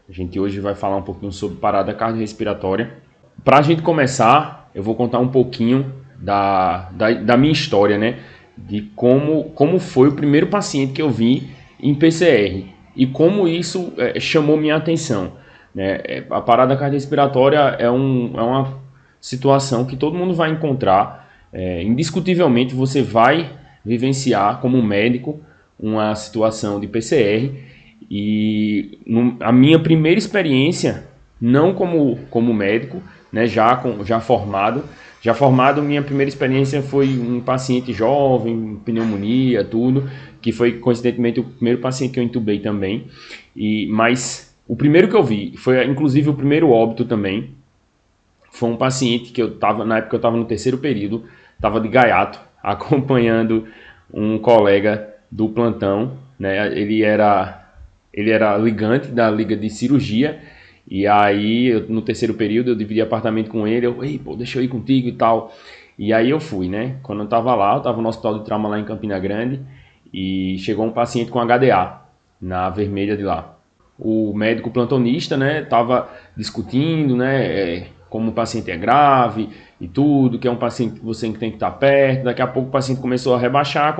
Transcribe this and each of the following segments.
A gente hoje vai falar um pouquinho sobre parada cardiorrespiratória. Para a gente começar, eu vou contar um pouquinho da minha história, né? De como foi o primeiro paciente que eu vi em PCR e como isso chamou minha atenção. Né? A parada cardiorrespiratória é uma situação que todo mundo vai encontrar. Indiscutivelmente, você vai vivenciar como médico uma situação de PCR. E a minha primeira experiência, não como médico, né, já formado, minha primeira experiência foi um paciente jovem, pneumonia, tudo, que foi coincidentemente o primeiro paciente que eu intubei também. Mas o primeiro que eu vi foi inclusive o primeiro óbito também. Foi um paciente que na época eu estava no terceiro período, estava de gaiato, acompanhando um colega do plantão, né? Ele era ligante da liga de cirurgia, e aí no terceiro período eu dividi apartamento com ele, ei, pô, deixa eu ir contigo e tal. E aí eu fui, né? Quando eu tava lá, eu tava no hospital de trauma lá em Campina Grande, e chegou um paciente com HDA, na vermelha de lá. O médico plantonista, né, tava discutindo, né, como o paciente é grave e tudo, que é um paciente que você tem que estar perto. Daqui a pouco o paciente começou a rebaixar,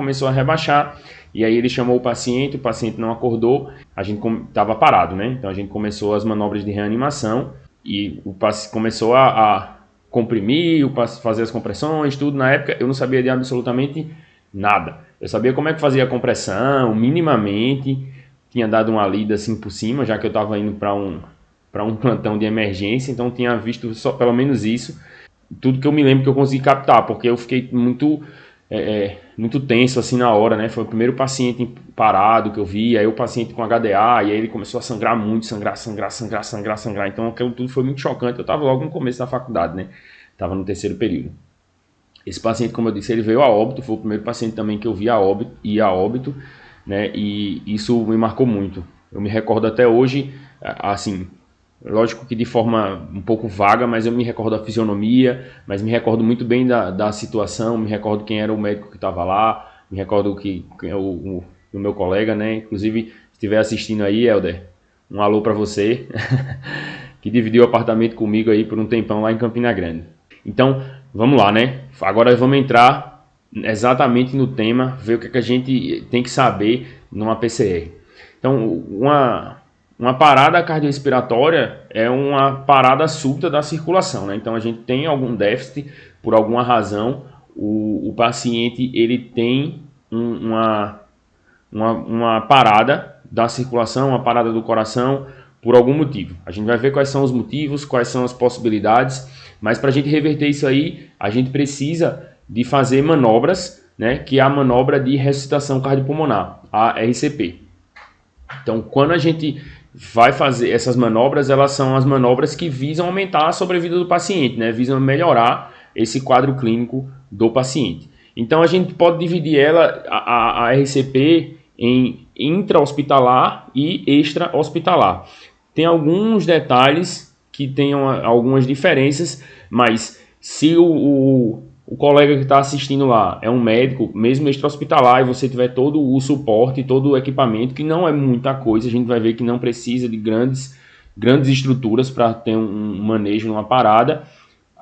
e aí ele chamou o paciente não acordou, a gente estava parado, né? Então a gente começou as manobras de reanimação e o paciente começou a comprimir, fazer as compressões, tudo. Na época eu não sabia de absolutamente nada. Eu sabia como é que fazia a compressão, minimamente, tinha dado uma lida assim por cima, já que eu estava indo para um plantão de emergência, então tinha visto só pelo menos isso. Tudo que eu me lembro que eu consegui captar, porque eu fiquei muito tenso assim na hora, né? Foi o primeiro paciente parado que eu vi, aí o paciente com HDA, e aí ele começou a sangrar muito, sangrar. Então aquilo tudo foi muito chocante. Eu estava logo no começo da faculdade, né? Estava no terceiro período. Esse paciente, como eu disse, ele veio a óbito, foi o primeiro paciente também que eu vi a óbito, né? E isso me marcou muito. Eu me recordo até hoje, assim, lógico que de forma um pouco vaga, mas eu me recordo da fisionomia, mas me recordo muito bem da situação, me recordo quem era o médico que estava lá, me recordo o meu colega, né? Inclusive, se estiver assistindo aí, Helder, um alô para você, que dividiu o apartamento comigo aí por um tempão lá em Campina Grande. Então, vamos lá, né? Agora vamos entrar exatamente no tema, ver o que a gente tem que saber numa PCR. Então, uma parada cardiorrespiratória é uma parada súbita da circulação, né? Então a gente tem algum déficit, por alguma razão, o paciente ele tem uma parada da circulação, uma parada do coração, por algum motivo. A gente vai ver quais são os motivos, quais são as possibilidades, mas para a gente reverter isso aí, a gente precisa de fazer manobras, né? Que é a manobra de ressuscitação cardiopulmonar, a RCP. Então, quando a gente vai fazer essas manobras, elas são as manobras que visam aumentar a sobrevida do paciente, né? Visam melhorar esse quadro clínico do paciente. Então, a gente pode dividir a RCP em intra-hospitalar e extra-hospitalar. Tem alguns detalhes que tenham algumas diferenças, mas se o colega que está assistindo lá é um médico, mesmo extra-hospitalar, e você tiver todo o suporte, todo o equipamento, que não é muita coisa, a gente vai ver que não precisa de grandes estruturas para ter um manejo numa parada,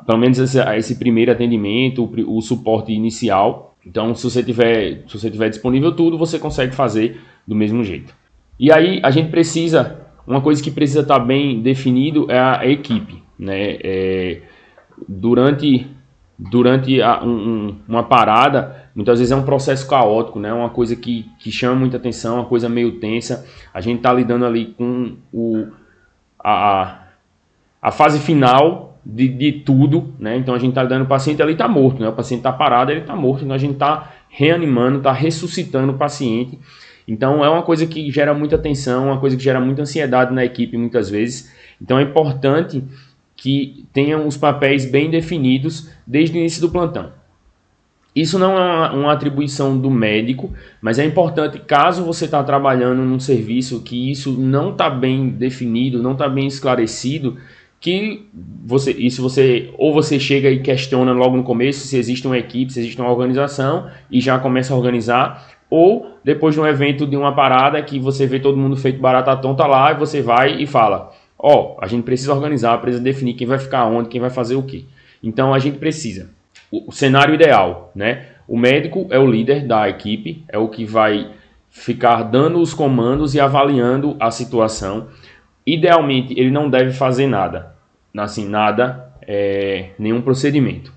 pelo menos esse primeiro atendimento, o suporte inicial. Então, se você tiver disponível tudo, você consegue fazer do mesmo jeito. E aí, a gente precisa, uma coisa que precisa estar bem definido é a equipe, né? Durante uma parada, muitas vezes é um processo caótico, né? Uma coisa que chama muita atenção, uma coisa meio tensa. A gente está lidando ali com a fase final de tudo, né? Então a gente está lidando, o paciente ali está morto, né? O paciente está parado, ele está morto, então a gente está reanimando, está ressuscitando o paciente. Então é uma coisa que gera muita tensão, uma coisa que gera muita ansiedade na equipe muitas vezes. Então é importante que tenham os papéis bem definidos desde o início do plantão. Isso não é uma atribuição do médico, mas é importante, caso você está trabalhando num serviço que isso não está bem definido, não está bem esclarecido, que você chega e questiona logo no começo se existe uma equipe, se existe uma organização e já começa a organizar, ou depois de um evento, de uma parada que você vê todo mundo feito barata tonta lá e você vai e fala, a gente precisa organizar, precisa definir quem vai ficar onde, quem vai fazer o quê. Então a gente precisa, o cenário ideal, né? O médico é o líder da equipe, é o que vai ficar dando os comandos e avaliando a situação. Idealmente ele não deve fazer nada, assim, nenhum procedimento.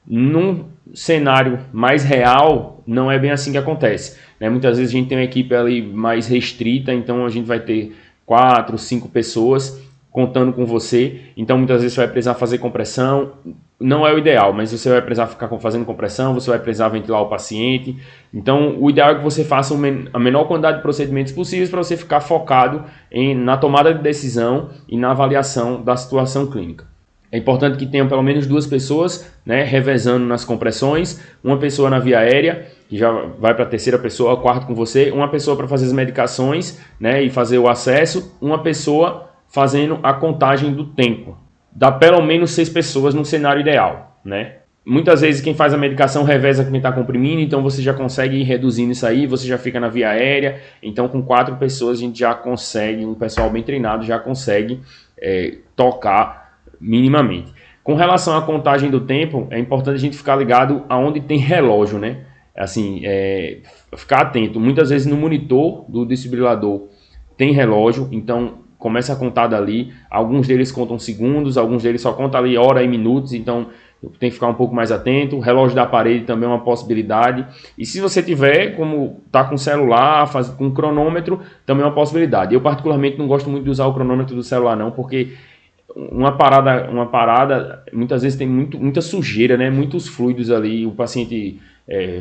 Num cenário mais real, não é bem assim que acontece, né? Muitas vezes a gente tem uma equipe ali mais restrita, então a gente vai ter 4, 5 pessoas contando com você, então muitas vezes você vai precisar fazer compressão, não é o ideal, mas você vai precisar ficar fazendo compressão, você vai precisar ventilar o paciente, então o ideal é que você faça a menor quantidade de procedimentos possíveis para você ficar focado na tomada de decisão e na avaliação da situação clínica. É importante que tenham pelo menos 2 pessoas, né, revezando nas compressões, uma pessoa na via aérea, que já vai para a terceira pessoa, quarto com você, uma pessoa para fazer as medicações, né, e fazer o acesso, uma pessoa fazendo a contagem do tempo. Dá pelo menos 6 pessoas no cenário ideal, né? Muitas vezes quem faz a medicação reveza com quem está comprimindo, então você já consegue ir reduzindo isso aí, você já fica na via aérea, então com 4 pessoas a gente já consegue, um pessoal bem treinado já consegue tocar minimamente. Com relação à contagem do tempo, é importante a gente ficar ligado aonde tem relógio, né? Assim, ficar atento. Muitas vezes no monitor do desfibrilador tem relógio, então começa a contar dali. Alguns deles contam segundos, alguns deles só contam ali hora e minutos, então tem que ficar um pouco mais atento. O relógio da parede também é uma possibilidade. E se você tiver, como tá com celular, com cronômetro, também é uma possibilidade. Eu particularmente não gosto muito de usar o cronômetro do celular não, porque uma parada muitas vezes tem muita sujeira, né? Muitos fluidos ali, o paciente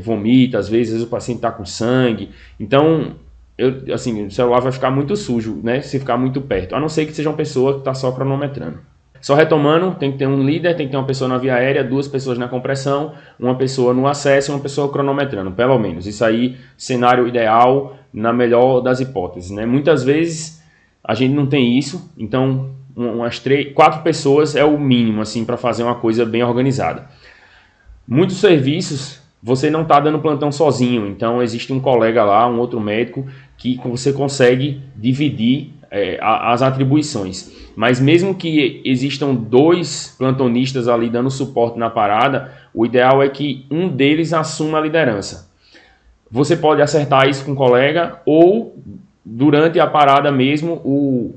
vomita, às vezes o paciente está com sangue, então o celular vai ficar muito sujo, né? Se ficar muito perto, a não ser que seja uma pessoa que está só cronometrando. Só retomando, tem que ter um líder, tem que ter uma pessoa na via aérea, 2 pessoas na compressão, uma pessoa no acesso e uma pessoa cronometrando, pelo menos. Isso aí, cenário ideal, na melhor das hipóteses, né? Muitas vezes a gente não tem isso, então umas 4 pessoas é o mínimo assim para fazer uma coisa bem organizada. Muitos serviços você não está dando plantão sozinho, então existe um colega lá, um outro médico que você consegue dividir as atribuições. Mas mesmo que existam 2 plantonistas ali dando suporte na parada, o ideal é que um deles assuma a liderança. Você pode acertar isso com o colega ou durante a parada mesmo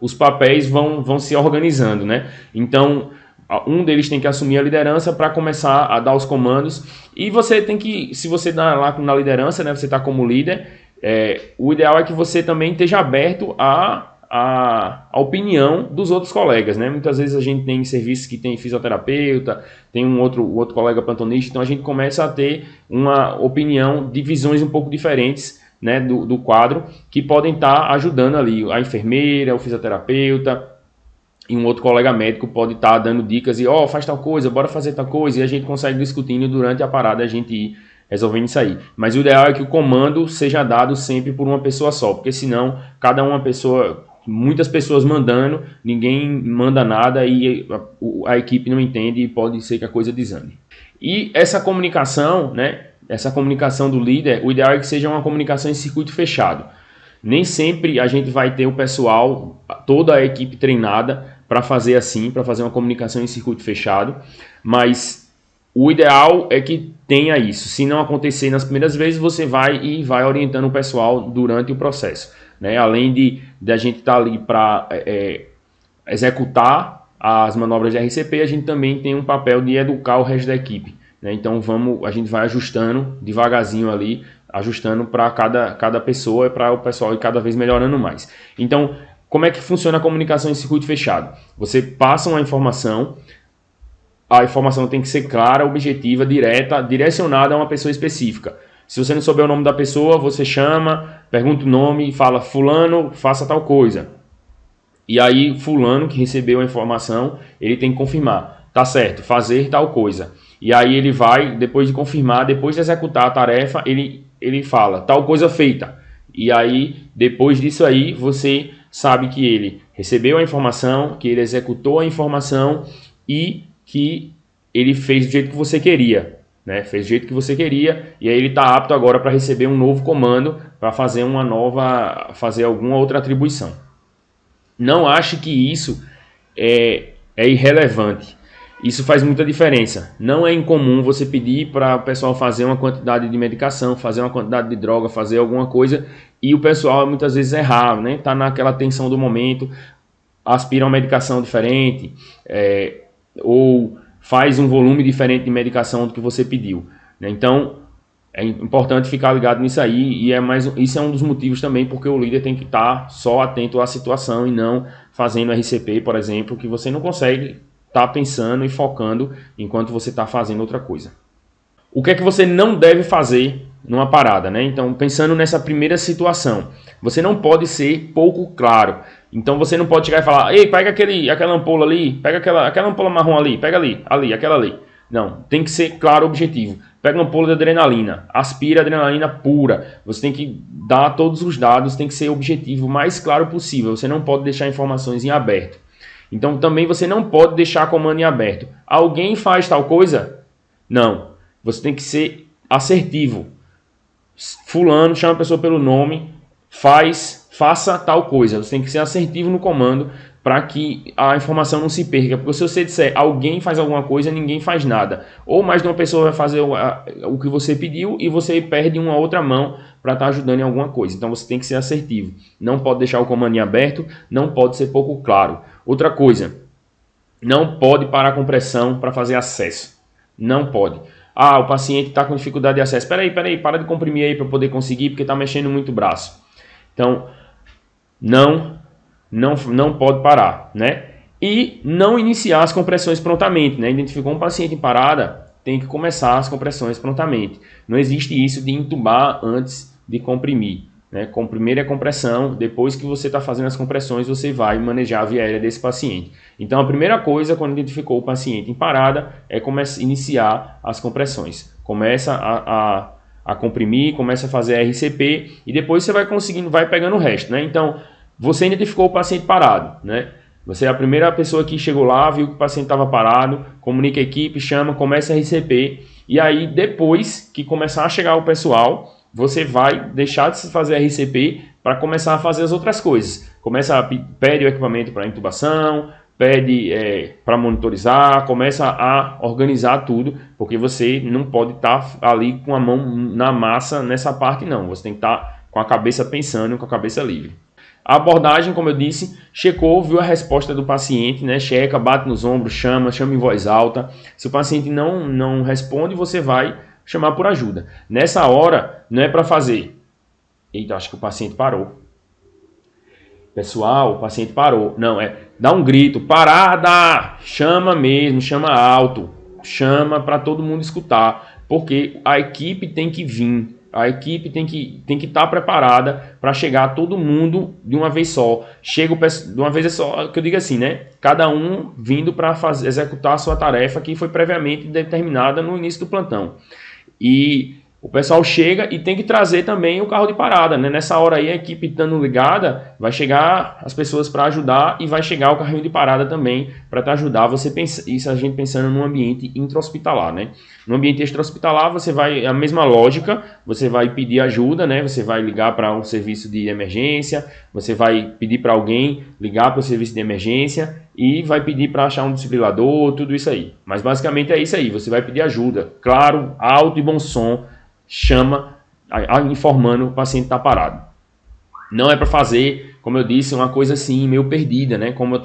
os papéis vão se organizando, né? Então, um deles tem que assumir a liderança para começar a dar os comandos. E você tem que, se você dá lá na liderança, né? Você está como líder, o ideal é que você também esteja aberto a opinião dos outros colegas, né? Muitas vezes a gente tem serviços que tem fisioterapeuta, tem um outro colega plantonista, então a gente começa a ter uma opinião de visões um pouco diferentes, né, do quadro, que podem estar ajudando ali a enfermeira, o fisioterapeuta e um outro colega médico pode estar dando dicas e faz tal coisa, bora fazer tal coisa, e a gente consegue discutindo durante a parada, a gente ir resolvendo isso aí. Mas o ideal é que o comando seja dado sempre por uma pessoa só, porque senão muitas pessoas mandando, ninguém manda nada e a equipe não entende e pode ser que a coisa desande. E essa comunicação, né? Essa comunicação do líder, o ideal é que seja uma comunicação em circuito fechado. Nem sempre a gente vai ter o pessoal, toda a equipe treinada para fazer assim, para fazer uma comunicação em circuito fechado, mas o ideal é que tenha isso. Se não acontecer nas primeiras vezes, você vai orientando o pessoal durante o processo, né? Além de a gente estar ali para executar as manobras de RCP, a gente também tem um papel de educar o resto da equipe. Então a gente vai ajustando devagarzinho ali, ajustando para cada pessoa, para o pessoal ir cada vez melhorando mais. Então, como é que funciona a comunicação em circuito fechado? Você passa uma informação, a informação tem que ser clara, objetiva, direta, direcionada a uma pessoa específica. Se você não souber o nome da pessoa, você chama, pergunta o nome e fala, fulano, faça tal coisa. E aí, fulano que recebeu a informação, ele tem que confirmar. Tá certo, fazer tal coisa. E aí ele vai, depois de confirmar, depois de executar a tarefa, ele fala, tal coisa feita. E aí, depois disso aí, você sabe que ele recebeu a informação, que ele executou a informação e que ele fez do jeito que você queria, né? Fez do jeito que você queria e aí ele está apto agora para receber um novo comando para fazer alguma outra atribuição. Não ache que isso é irrelevante. Isso faz muita diferença. Não é incomum você pedir para o pessoal fazer uma quantidade de medicação, fazer uma quantidade de droga, fazer alguma coisa e o pessoal muitas vezes errar, né? Tá naquela tensão do momento, aspira uma medicação diferente, ou faz um volume diferente de medicação do que você pediu, né? Então é importante ficar ligado nisso aí e isso é um dos motivos também porque o líder tem que estar só atento à situação e não fazendo RCP, por exemplo, que você não consegue estar pensando e focando enquanto você está fazendo outra coisa. O que é que você não deve fazer numa parada, né? Então, pensando nessa primeira situação, você não pode ser pouco claro. Então, você não pode chegar e falar: ei, pega aquela ampola ali, pega aquela ampola marrom ali, pega ali, aquela ali. Não, tem que ser claro o objetivo. Pega uma ampola de adrenalina, aspira adrenalina pura. Você tem que dar todos os dados, tem que ser objetivo o mais claro possível. Você não pode deixar informações em aberto. Então, também você não pode deixar comando em aberto. Alguém faz tal coisa? Não. Você tem que ser assertivo. Fulano, chama a pessoa pelo nome, faça tal coisa. Você tem que ser assertivo no comando para que a informação não se perca. Porque se você disser alguém faz alguma coisa, ninguém faz nada. Ou mais de uma pessoa vai fazer o que você pediu e você perde uma outra mão para estar ajudando em alguma coisa. Então você tem que ser assertivo. Não pode deixar o comando em aberto, não pode ser pouco claro. Outra coisa, não pode parar com pressão para fazer acesso. Não pode. Ah, o paciente está com dificuldade de acesso. Peraí, para de comprimir aí para poder conseguir, porque está mexendo muito o braço. Então, não pode parar, né? E não iniciar as compressões prontamente, né? Identificou um paciente em parada, tem que começar as compressões prontamente. Não existe isso de intubar antes de comprimir, né? Primeiro é compressão, depois que você está fazendo as compressões, você vai manejar a via aérea desse paciente. Então, a primeira coisa, quando identificou o paciente em parada, é iniciar as compressões. Começa a comprimir, começa a fazer RCP e depois você vai pegando o resto, né? Então, você identificou o paciente parado, né? Você é a primeira pessoa que chegou lá, viu que o paciente estava parado, comunica a equipe, chama, começa a RCP e aí depois que começar a chegar o pessoal, você vai deixar de fazer RCP para começar a fazer as outras coisas. Pede o equipamento para intubação, pede para monitorizar, começa a organizar tudo, porque você não pode estar ali com a mão na massa nessa parte não. Você tem que estar com a cabeça pensando, com a cabeça livre. A abordagem, como eu disse, checou, viu a resposta do paciente, né? Checa, bate nos ombros, chama em voz alta. Se o paciente não responde, você vai chamar por ajuda. Nessa hora, não é para fazer: eita, acho que o paciente parou. Pessoal, o paciente parou. Não, dá um grito: parada! Chama mesmo, chama alto. Chama para todo mundo escutar. Porque a equipe tem que vir. A equipe tem que estar preparada para chegar todo mundo de uma vez só. Chega de uma vez só, que eu digo assim, né? Cada um vindo para executar a sua tarefa que foi previamente determinada no início do plantão. E o pessoal chega e tem que trazer também o carro de parada, né? Nessa hora aí, a equipe estando ligada, vai chegar as pessoas para ajudar e vai chegar o carrinho de parada também para te ajudar. Isso a gente pensando num ambiente intra-hospitalar, né? No ambiente extra-hospitalar, você vai, a mesma lógica, você vai pedir ajuda, né? Você vai ligar para um serviço de emergência, você vai pedir para alguém ligar para o serviço de emergência e vai pedir para achar um desfibrilador, tudo isso aí. Mas basicamente é isso aí, você vai pedir ajuda, claro, alto e bom som, chama, informando o paciente está parado. Não é para fazer, como eu disse, uma coisa assim, meio perdida, né? Como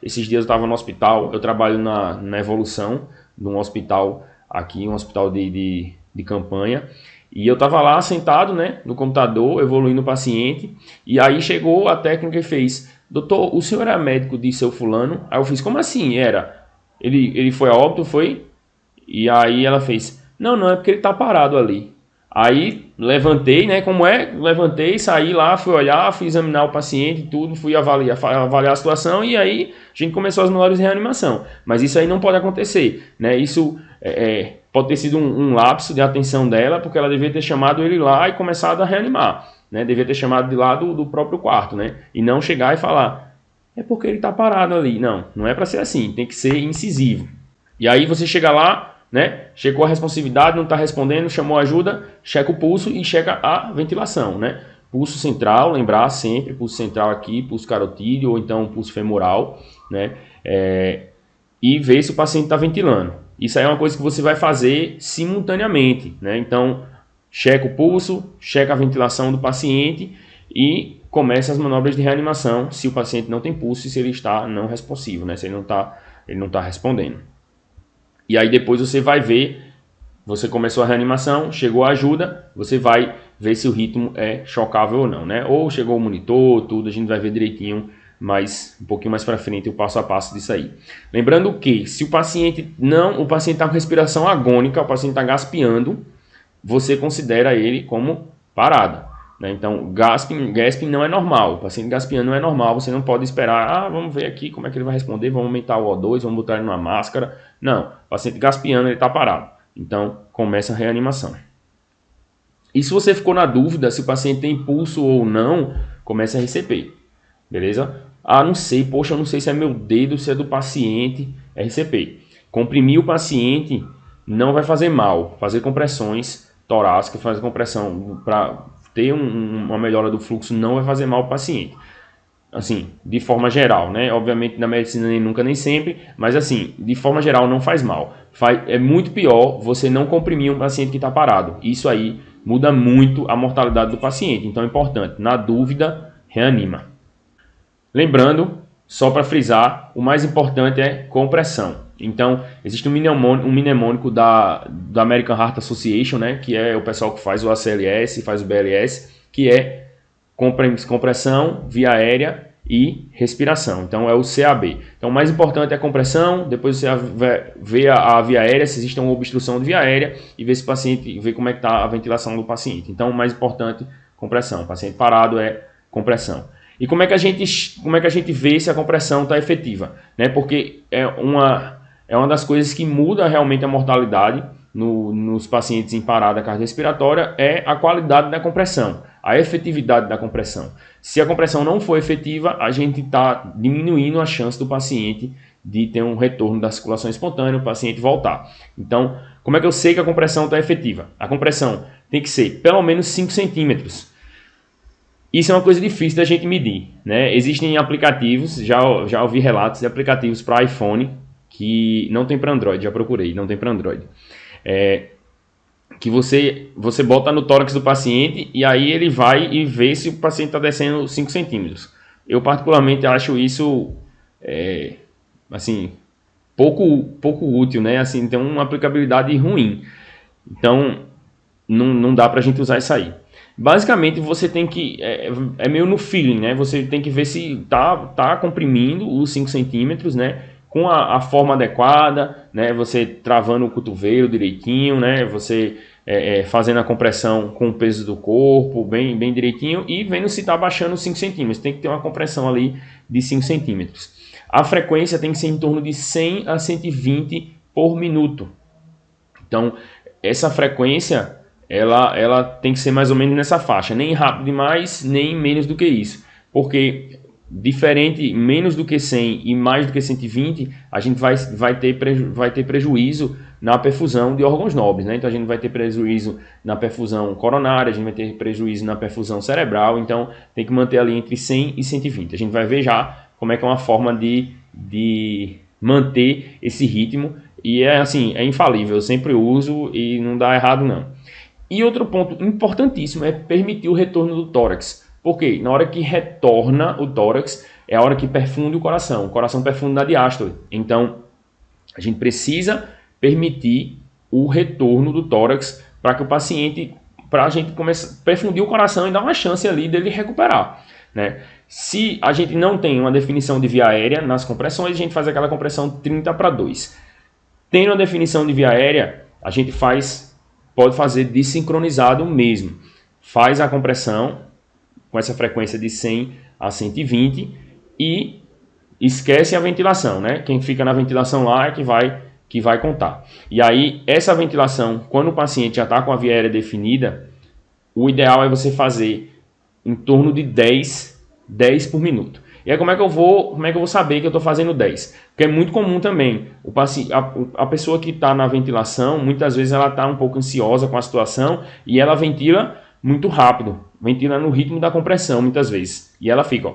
esses dias eu estava no hospital, eu trabalho na evolução de um hospital aqui, um hospital de campanha, e eu estava lá sentado, né, no computador, evoluindo o paciente, e aí chegou a técnica e fez: doutor, o senhor é médico de seu fulano? Aí eu fiz: como assim? Ele foi a óbito, foi? E aí ela fez: não, é porque ele está parado ali. Aí levantei, né? Levantei, saí lá, fui olhar, fui examinar o paciente, tudo, fui avaliar a situação e aí a gente começou as melhores de reanimação. Mas isso aí não pode acontecer, né? Isso pode ter sido um lapso de atenção dela, porque ela devia ter chamado ele lá e começado a reanimar. né? Devia ter chamado de lá do próprio quarto, né? E não chegar e falar, é porque ele está parado ali. Não, não é para ser assim, tem que ser incisivo. E aí você chega lá, né? Checou a responsividade, não está respondendo, chamou ajuda, checa o pulso e checa a ventilação, né? Pulso central, lembrar sempre, pulso central aqui, pulso carotídeo ou então pulso femoral, né? E ver se o paciente está ventilando. Isso aí é uma coisa que você vai fazer simultaneamente, né? Então, checa o pulso, checa a ventilação do paciente e começa as manobras de reanimação se o paciente não tem pulso e se ele está não responsivo, né? Se ele não está respondendo. E aí depois você vai ver, você começou a reanimação, chegou a ajuda, você vai ver se o ritmo é chocável ou não, né? Ou chegou o monitor, tudo, a gente vai ver direitinho, mas um pouquinho mais para frente o passo a passo disso aí. Lembrando que se o paciente está com respiração agônica, o paciente está gaspeando, você considera ele como parada, né? Então, gasping não é normal, o paciente gaspeando não é normal, você não pode esperar, vamos ver aqui como é que ele vai responder, vamos aumentar o O2, vamos botar ele numa máscara. Não, o paciente gaspeando, ele está parado. Então, começa a reanimação. E se você ficou na dúvida se o paciente tem pulso ou não, começa a RCP, beleza? Não sei, poxa, eu não sei se é meu dedo, se é do paciente, RCP. Comprimir o paciente não vai fazer mal, fazer compressões torácicas, fazer compressão para ter uma melhora do fluxo não vai fazer mal para o paciente. Assim, de forma geral, né? Obviamente na medicina nem nunca nem sempre, mas assim, de forma geral não faz mal. É muito pior você não comprimir um paciente que está parado. Isso aí muda muito a mortalidade do paciente. Então é importante, na dúvida, reanima. Lembrando, só para frisar, o mais importante é compressão. Então, existe um mnemônico da American Heart Association, né, que é o pessoal que faz o ACLS, faz o BLS, que é compressão, via aérea e respiração. Então, é o CAB. Então, o mais importante é a compressão, depois você vê a via aérea, se existe uma obstrução de via aérea, e vê se o paciente, vê como é que está a ventilação do paciente. Então, o mais importante, compressão. O paciente parado é compressão. E como é que a gente vê se a compressão está efetiva? Né? Porque é uma das coisas que muda realmente a mortalidade nos pacientes em parada cardiorrespiratória é a qualidade da compressão, a efetividade da compressão. Se a compressão não for efetiva, a gente está diminuindo a chance do paciente de ter um retorno da circulação espontânea, o paciente voltar. Então, como é que eu sei que a compressão está efetiva? A compressão tem que ser pelo menos 5 centímetros. Isso é uma coisa difícil da gente medir, né? Existem aplicativos, já ouvi relatos de aplicativos para iPhone que não tem para Android, já procurei, não tem para Android. Que você bota no tórax do paciente e aí ele vai e vê se o paciente está descendo 5 centímetros. Eu particularmente acho isso assim, pouco útil, né? Assim, tem uma aplicabilidade ruim. Então, não dá para a gente usar isso aí. Basicamente, você tem que... É meio no feeling, né? Você tem que ver se tá comprimindo os 5 centímetros, né? Com a forma adequada, né? Você travando o cotovelo direitinho, né? Você fazendo a compressão com o peso do corpo, bem direitinho, e vendo se está baixando os 5 centímetros. Tem que ter uma compressão ali de 5 centímetros. A frequência tem que ser em torno de 100 a 120 por minuto. Então, essa frequência... Ela tem que ser mais ou menos nessa faixa, nem rápido demais, nem menos do que isso, porque menos do que 100 e mais do que 120, a gente vai ter prejuízo na perfusão de órgãos nobres, né? Então a gente vai ter prejuízo na perfusão coronária, a gente vai ter prejuízo na perfusão cerebral, então tem que manter ali entre 100 e 120. A gente vai ver já como é que é uma forma de manter esse ritmo, e é infalível, eu sempre uso e não dá errado não. E outro ponto importantíssimo é permitir o retorno do tórax. Porque na hora que retorna o tórax, é a hora que perfunde o coração perfunde na diástole. Então, a gente precisa permitir o retorno do tórax para que o paciente, para a gente começar a perfundir o coração e dar uma chance ali dele recuperar, né? Se a gente não tem uma definição de via aérea nas compressões, a gente faz aquela compressão 30/2. Tendo a definição de via aérea, a gente pode fazer desincronizado mesmo. Faz a compressão com essa frequência de 100 a 120 e esquece a ventilação, né? Quem fica na ventilação lá é que vai contar. E aí, essa ventilação, quando o paciente já está com a via aérea definida, o ideal é você fazer em torno de 10 por minuto. E aí como é que eu vou saber que eu estou fazendo 10? Porque é muito comum também, a pessoa que está na ventilação, muitas vezes ela está um pouco ansiosa com a situação e ela ventila muito rápido, ventila no ritmo da compressão muitas vezes. E ela fica, ó,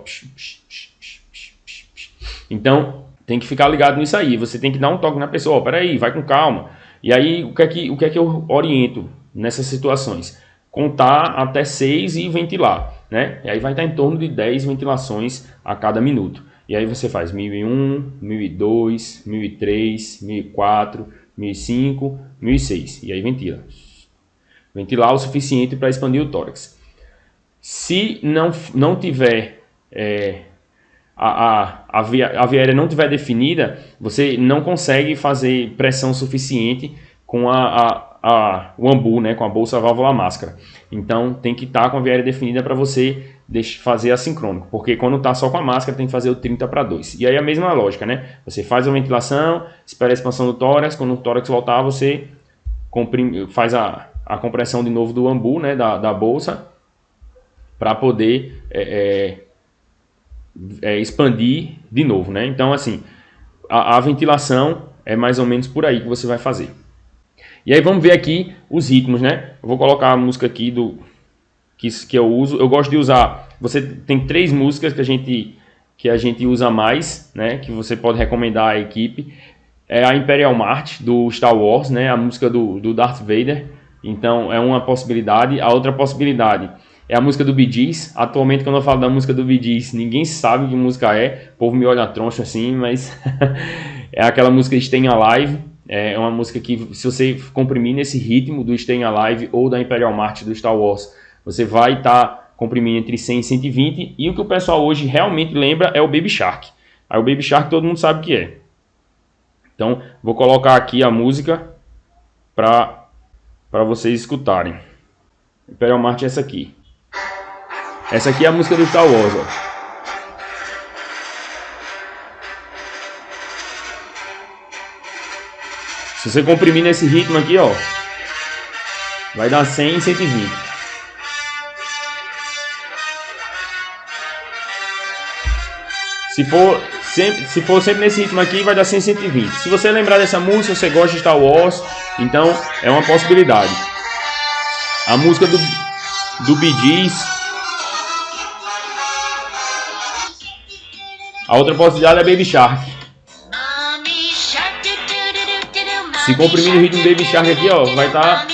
então tem que ficar ligado nisso aí, você tem que dar um toque na pessoa, peraí, vai com calma. E aí o que é que eu oriento nessas situações? Contar até 6 e ventilar, né? E aí vai estar em torno de 10 ventilações a cada minuto. E aí você faz 1001, 1002, 1003, 1004, 1005, 1006. E aí ventila. Ventilar o suficiente para expandir o tórax. Se não tiver a via aérea não tiver definida, você não consegue fazer pressão suficiente com o ambu, né, com a bolsa válvula máscara. Então tem que estar com a via aérea definida para você fazer assincrônico, porque quando está só com a máscara tem que fazer o 30/2. E aí a mesma lógica, né? Você faz a ventilação, espera a expansão do tórax, quando o tórax voltar você faz a compressão de novo do ambu, né, da bolsa, para poder expandir de novo, né? Então assim, a ventilação é mais ou menos por aí que você vai fazer. E aí vamos ver aqui os ritmos, né? Eu vou colocar a música aqui que eu uso. Eu gosto de usar... Você tem 3 músicas que a gente usa mais, né? Que você pode recomendar à equipe. É a Imperial March, do Star Wars, né? A música do Darth Vader. Então é uma possibilidade. A outra possibilidade é a música do Bee Gees. Atualmente, quando eu falo da música do Bee Gees, ninguém sabe que música é. O povo me olha troncho assim, mas... é aquela música Staying Alive. É uma música que, se você comprimir nesse ritmo do Staying Alive ou da Imperial March do Star Wars, você vai estar comprimindo entre 100 e 120. E o que o pessoal hoje realmente lembra é o Baby Shark. Aí o Baby Shark todo mundo sabe o que é. Então, vou colocar aqui a música para vocês escutarem. Imperial March é essa aqui. Essa aqui é a música do Star Wars, ó. Se você comprimir nesse ritmo aqui, ó, vai dar 100 e 120. Se for sempre nesse ritmo aqui, vai dar 100 e 120. Se você lembrar dessa música, você gosta de Star Wars, então é uma possibilidade. A música do Bee Gees. A outra possibilidade é Baby Shark. Se comprimir o ritmo do Baby Shark aqui, ó, vai estar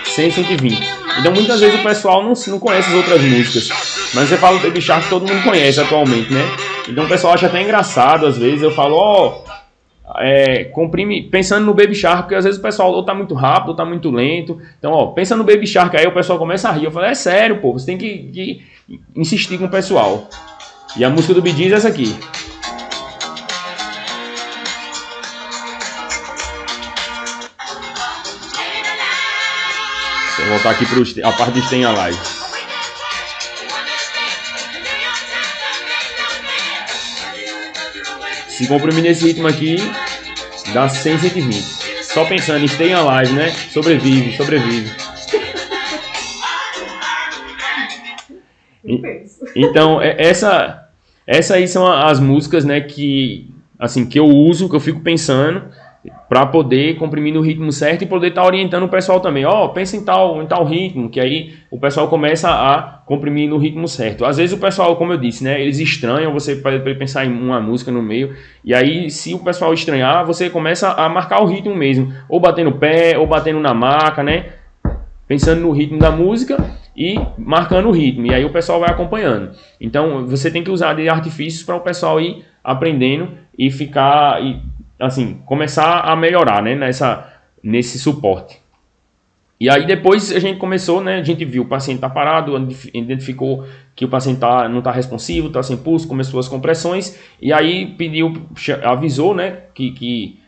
100, 120. Então muitas vezes o pessoal não conhece as outras músicas. Mas você fala do Baby Shark, todo mundo conhece atualmente, né? Então o pessoal acha até engraçado, às vezes eu falo, ó, comprime, pensando no Baby Shark, porque às vezes o pessoal ou tá muito rápido, ou tá muito lento. Então, ó, pensa no Baby Shark, aí o pessoal começa a rir. Eu falo, é sério, pô, você tem que insistir com o pessoal. E a música do Bee Gees é essa aqui. Vou voltar aqui para a parte de Staying Alive. Se comprimir nesse ritmo aqui, dá 100, 120. Só pensando em Staying Alive, né? Sobrevive. Então, essas aí são as músicas, né, que eu uso, que eu fico pensando para poder comprimir no ritmo certo e poder estar orientando o pessoal também. Ó, pensa em tal ritmo, que aí o pessoal começa a comprimir no ritmo certo. Às vezes o pessoal, como eu disse, né, eles estranham, você pode pensar em uma música no meio, e aí se o pessoal estranhar, você começa a marcar o ritmo mesmo, ou batendo o pé, ou batendo na maca, né, pensando no ritmo da música e marcando o ritmo, e aí o pessoal vai acompanhando. Então você tem que usar de artifícios para o pessoal ir aprendendo e começar a melhorar, né, nesse suporte. E aí depois a gente começou, né, a gente viu o paciente está parado, identificou que o paciente não está responsivo, está sem pulso, começou as compressões, e aí avisou, né, que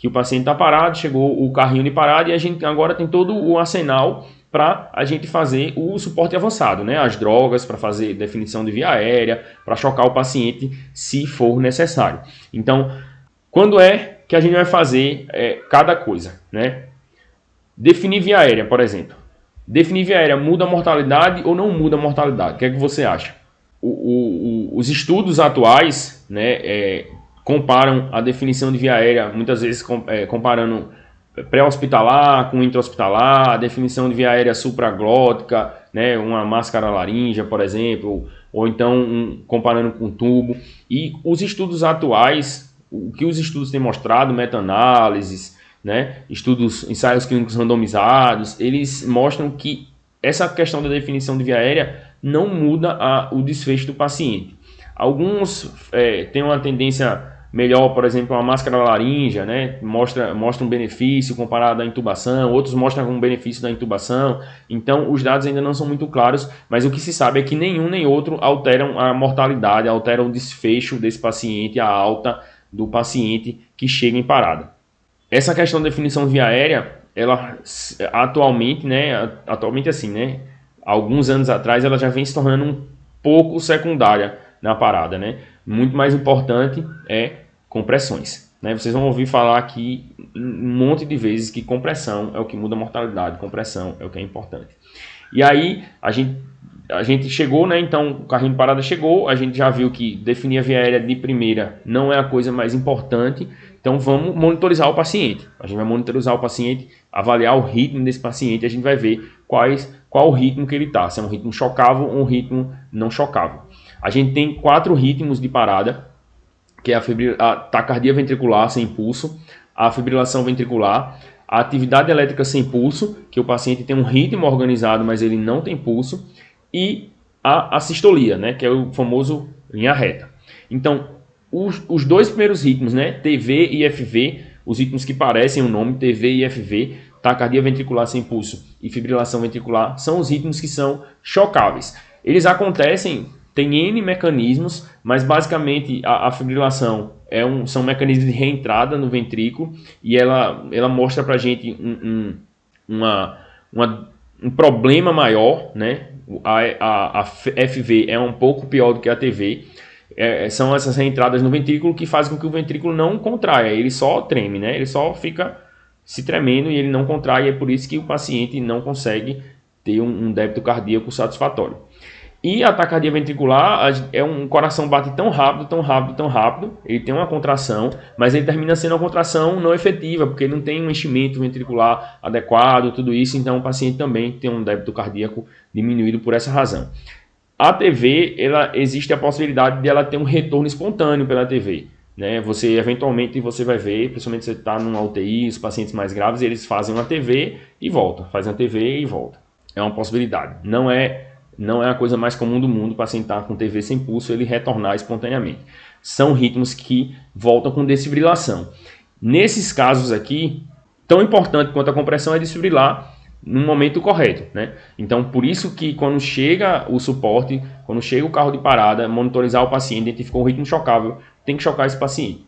o paciente está parado, chegou o carrinho de parada, e a gente agora tem todo o arsenal para a gente fazer o suporte avançado, né, as drogas para fazer definição de via aérea, para chocar o paciente se for necessário. Então, quando é que a gente vai fazer cada coisa, né? Definir via aérea, por exemplo. Definir via aérea muda a mortalidade ou não muda a mortalidade? O que é que você acha? Os estudos atuais, né, comparam a definição de via aérea, muitas vezes comparando pré-hospitalar com intra-hospitalar, a definição de via aérea supraglótica, né, uma máscara laríngea, por exemplo, ou então comparando com tubo. E os estudos atuais, o que os estudos têm mostrado, meta-análises, né, ensaios clínicos randomizados, eles mostram que essa questão da definição de via aérea não muda o desfecho do paciente. Alguns têm uma tendência melhor, por exemplo, a máscara laríngea, né, mostra um benefício comparado à intubação, outros mostram um benefício da intubação. Então, os dados ainda não são muito claros, mas o que se sabe é que nenhum nem outro alteram a mortalidade, alteram o desfecho desse paciente, a alta do paciente que chega em parada. Essa questão da definição via aérea, ela atualmente assim, né, alguns anos atrás, ela já vem se tornando um pouco secundária na parada, né? Muito mais importante é compressões, né? Vocês vão ouvir falar aqui um monte de vezes que compressão é o que muda a mortalidade, compressão é o que é importante. E aí a gente chegou, né? Então o carrinho de parada chegou, a gente já viu que definir a via aérea de primeira não é a coisa mais importante, então vamos monitorizar o paciente. A gente vai monitorizar o paciente, avaliar o ritmo desse paciente, a gente vai ver qual o ritmo que ele está, se é um ritmo chocável ou um ritmo não chocável. A gente tem 4 ritmos de parada, que é a taquicardia ventricular sem pulso, a fibrilação ventricular, a atividade elétrica sem pulso, que o paciente tem um ritmo organizado, mas ele não tem pulso, e a sistolia, né, que é o famoso linha reta. Então, os 2 primeiros ritmos, né, TV e FV, os ritmos que parecem o nome, TV e FV, taquicardia ventricular sem pulso e fibrilação ventricular, são os ritmos que são chocáveis. Eles acontecem, tem N mecanismos, mas basicamente a fibrilação são mecanismos de reentrada no ventrículo e ela mostra pra gente um problema maior, né? A FV é um pouco pior do que a TV. São essas reentradas no ventrículo que fazem com que o ventrículo não contraia, ele só treme, né? Ele só fica se tremendo e ele não contrai, e é por isso que o paciente não consegue ter um débito cardíaco satisfatório. E a taquicardia ventricular é um coração bate tão rápido, tão rápido, tão rápido, ele tem uma contração, mas ele termina sendo uma contração não efetiva, porque ele não tem um enchimento ventricular adequado, tudo isso, então o paciente também tem um débito cardíaco diminuído por essa razão. A TV, existe a possibilidade de ela ter um retorno espontâneo pela TV, né? Eventualmente você vai ver, principalmente se você está numa UTI, os pacientes mais graves, eles fazem uma TV e voltam, fazem a TV e voltam. É uma possibilidade, não é a coisa mais comum do mundo para sentar com TV sem pulso ele retornar espontaneamente. São ritmos que voltam com desfibrilação. Nesses casos aqui, tão importante quanto a compressão é desfibrilar no momento correto, né? Então, por isso que quando chega o suporte, quando chega o carro de parada, monitorizar o paciente, identificou um ritmo chocável, tem que chocar esse paciente.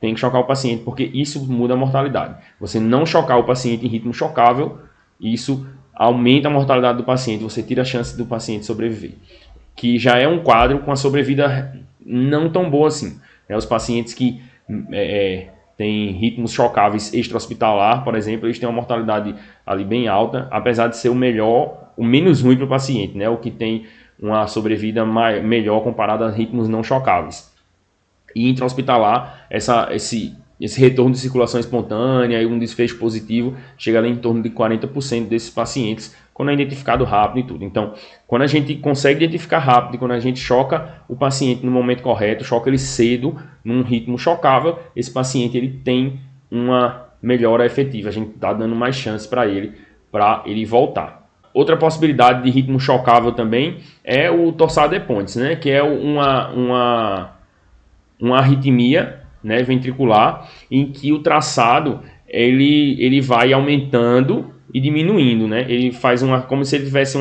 Tem que chocar o paciente, porque isso muda a mortalidade. Você não chocar o paciente em ritmo chocável, isso aumenta a mortalidade do paciente, você tira a chance do paciente sobreviver. Que já é um quadro com a sobrevida não tão boa assim. Os pacientes que têm ritmos chocáveis extra-hospitalar, por exemplo, eles têm uma mortalidade ali bem alta, apesar de ser o menos ruim para o paciente, né? O que tem uma sobrevida melhor comparado a ritmos não chocáveis. E intra-hospitalar, esse retorno de circulação espontânea e um desfecho positivo chega ali em torno de 40% desses pacientes, quando é identificado rápido e tudo. Então, quando a gente consegue identificar rápido, quando a gente choca o paciente no momento correto, choca ele cedo, num ritmo chocável, esse paciente ele tem uma melhora efetiva. A gente está dando mais chance para ele voltar. Outra possibilidade de ritmo chocável também é o torsade de Pontes, né? Que é uma arritmia, né, ventricular, em que o traçado ele vai aumentando e diminuindo, né? Ele faz como se ele tivesse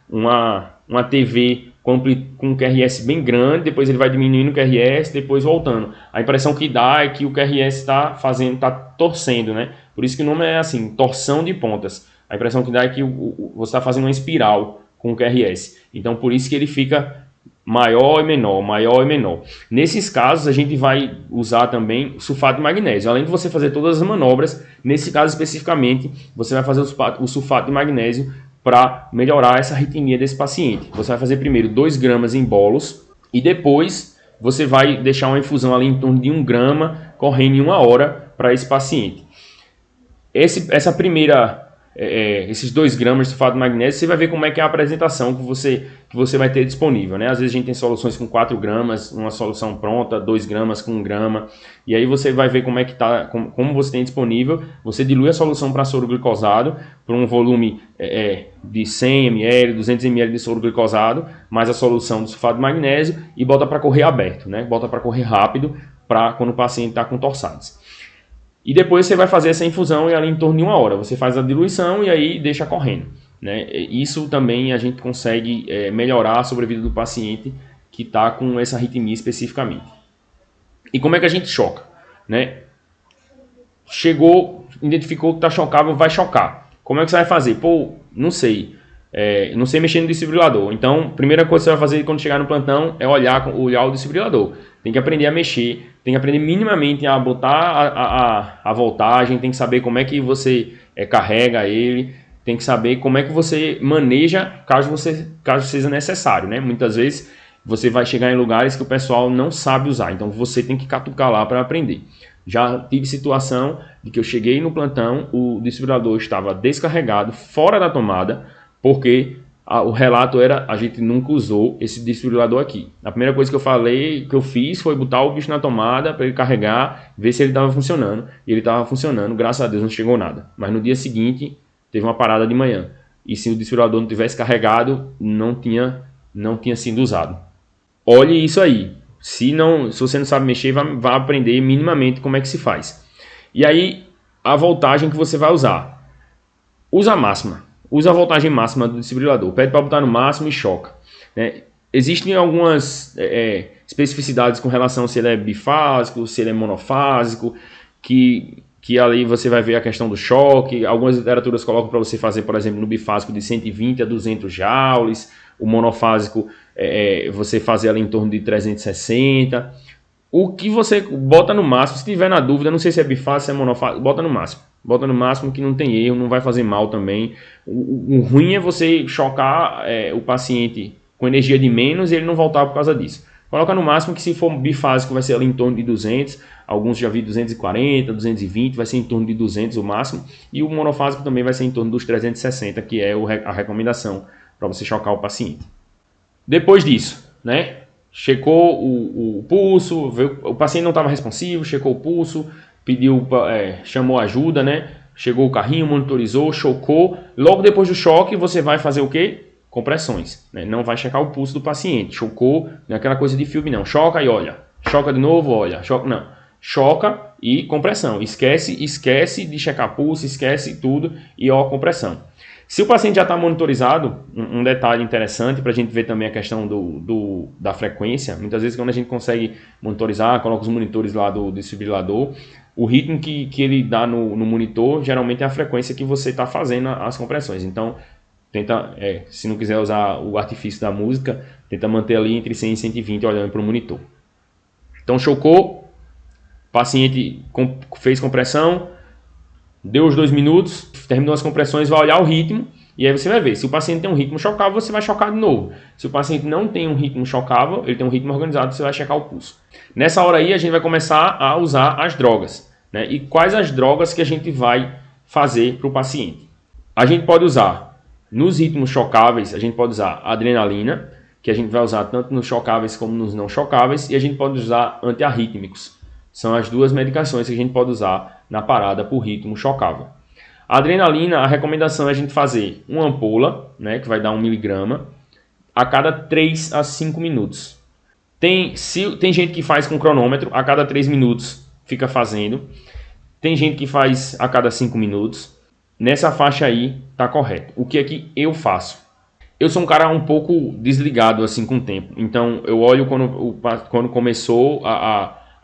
uma TV com um QRS bem grande, depois ele vai diminuindo o QRS, depois voltando. A impressão que dá é que o QRS está torcendo, né? Por isso que o nome é assim, torção de pontas. A impressão que dá é que você está fazendo uma espiral com o QRS. Então, por isso que ele fica maior e menor, maior e menor. Nesses casos, a gente vai usar também sulfato de magnésio. Além de você fazer todas as manobras, nesse caso especificamente, você vai fazer o sulfato de magnésio para melhorar essa arritmia desse paciente. Você vai fazer primeiro 2 gramas em bolos e depois você vai deixar uma infusão ali em torno de 1 grama correndo em 1 hora para esse paciente. Esses 2 gramas de sulfato de magnésio, você vai ver como é que é a apresentação que você vai ter disponível, né? Às vezes a gente tem soluções com 4 gramas, uma solução pronta, 2 gramas com 1 grama, e aí você vai ver como é que tá, como você tem disponível. Você dilui a solução para soro glicosado, por um volume de 100 ml, 200 ml de soro glicosado, mais a solução do sulfato de magnésio, e bota para correr aberto, né? Bota para correr rápido, para quando o paciente está com torsades. E depois você vai fazer essa infusão ali em torno de 1 hora. Você faz a diluição e aí deixa correndo, né? Isso também a gente consegue melhorar a sobrevida do paciente que está com essa arritmia especificamente. E como é que a gente choca, né? Chegou, identificou que está chocável, vai chocar. Como é que você vai fazer? Pô, não sei. Não sei mexer no desfibrilador. Então, a primeira coisa que você vai fazer quando chegar no plantão é olhar o desfibrilador. Tem que aprender a mexer, tem que aprender minimamente a botar a voltagem, tem que saber como é que você carrega ele, tem que saber como é que você maneja caso seja necessário, né? Muitas vezes você vai chegar em lugares que o pessoal não sabe usar, então você tem que catucar lá para aprender. Já tive situação de que eu cheguei no plantão, o desfibrilador estava descarregado, fora da tomada, porque o relato era, a gente nunca usou esse desfibrilador aqui. A primeira coisa que eu fiz foi botar o bicho na tomada para ele carregar, ver se ele estava funcionando. E ele estava funcionando, graças a Deus não chegou nada. Mas no dia seguinte teve uma parada de manhã. E se o desfibrilador não tivesse carregado, não tinha sido usado. Olhe isso aí. Se você não sabe mexer, vai aprender minimamente como é que se faz. E aí, a voltagem que você vai usar. Usa a máxima. Usa a voltagem máxima do desfibrilador. Pede para botar no máximo e choca, né? Existem algumas especificidades com relação se ele é bifásico, se ele é monofásico, que ali você vai ver a questão do choque. Algumas literaturas colocam para você fazer, por exemplo, no bifásico de 120 a 200 joules. O monofásico você fazer ali em torno de 360. O que você bota no máximo, se tiver na dúvida, não sei se é bifásico, se é monofásico, bota no máximo. Bota no máximo que não tem erro, não vai fazer mal também. O ruim é você chocar o paciente com energia de menos e ele não voltar por causa disso. Coloca no máximo que se for bifásico vai ser ali em torno de 200, alguns já vi 240, 220, vai ser em torno de 200 o máximo. E o monofásico também vai ser em torno dos 360, que é a recomendação para você chocar o paciente. Depois disso, né? Checou o pulso, o paciente não estava responsivo, checou o pulso, chamou ajuda, né? Chegou o carrinho, monitorizou, chocou. Logo depois do choque, você vai fazer o quê? Compressões, né? Não vai checar o pulso do paciente. Chocou, não é aquela coisa de filme, não. Choca e olha. Choca de novo, olha. Choca, não. Choca e compressão. Esquece de checar pulso, esquece tudo e compressão. Se o paciente já está monitorizado, um detalhe interessante para a gente ver também a questão da frequência. Muitas vezes quando a gente consegue monitorizar, coloca os monitores lá do desfibrilador, o ritmo que ele dá no monitor geralmente é a frequência que você está fazendo as compressões. Então, tenta, se não quiser usar o artifício da música, tenta manter ali entre 100 e 120 olhando para o monitor. Então, chocou, paciente fez compressão, deu os 2 minutos, terminou as compressões, vai olhar o ritmo e aí você vai ver. Se o paciente tem um ritmo chocável, você vai chocar de novo. Se o paciente não tem um ritmo chocável, ele tem um ritmo organizado, você vai checar o pulso. Nessa hora aí, a gente vai começar a usar as drogas, né? E quais as drogas que a gente vai fazer para o paciente? A gente pode usar, nos ritmos chocáveis, a gente pode usar adrenalina, que a gente vai usar tanto nos chocáveis como nos não chocáveis, e a gente pode usar antiarrítmicos. São as 2 medicações que a gente pode usar na parada por ritmo chocável. A adrenalina, a recomendação é a gente fazer uma ampola, né, que vai dar 1 miligrama, a cada 3 a 5 minutos. Tem gente que faz com cronômetro, a cada 3 minutos fica fazendo. Tem gente que faz a cada 5 minutos. Nessa faixa aí, tá correto. O que é que eu faço? Eu sou um cara um pouco desligado assim com o tempo. Então, eu olho quando começou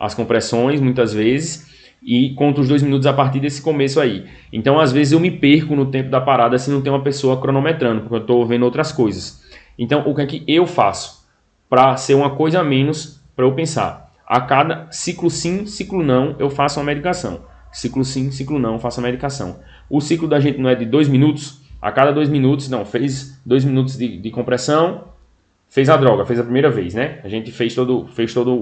as compressões, muitas vezes, e conto os 2 minutos a partir desse começo aí. Então, às vezes, eu me perco no tempo da parada se não tem uma pessoa cronometrando, porque eu estou vendo outras coisas. Então, o que é que eu faço? Para ser uma coisa a menos, para eu pensar. A cada ciclo sim, ciclo não, eu faço uma medicação. Ciclo sim, ciclo não, eu faço a medicação. O ciclo da gente não é de 2 minutos, A cada 2 minutos, não, fez 2 minutos de compressão, fez a droga, fez a primeira vez, né? A gente fez todo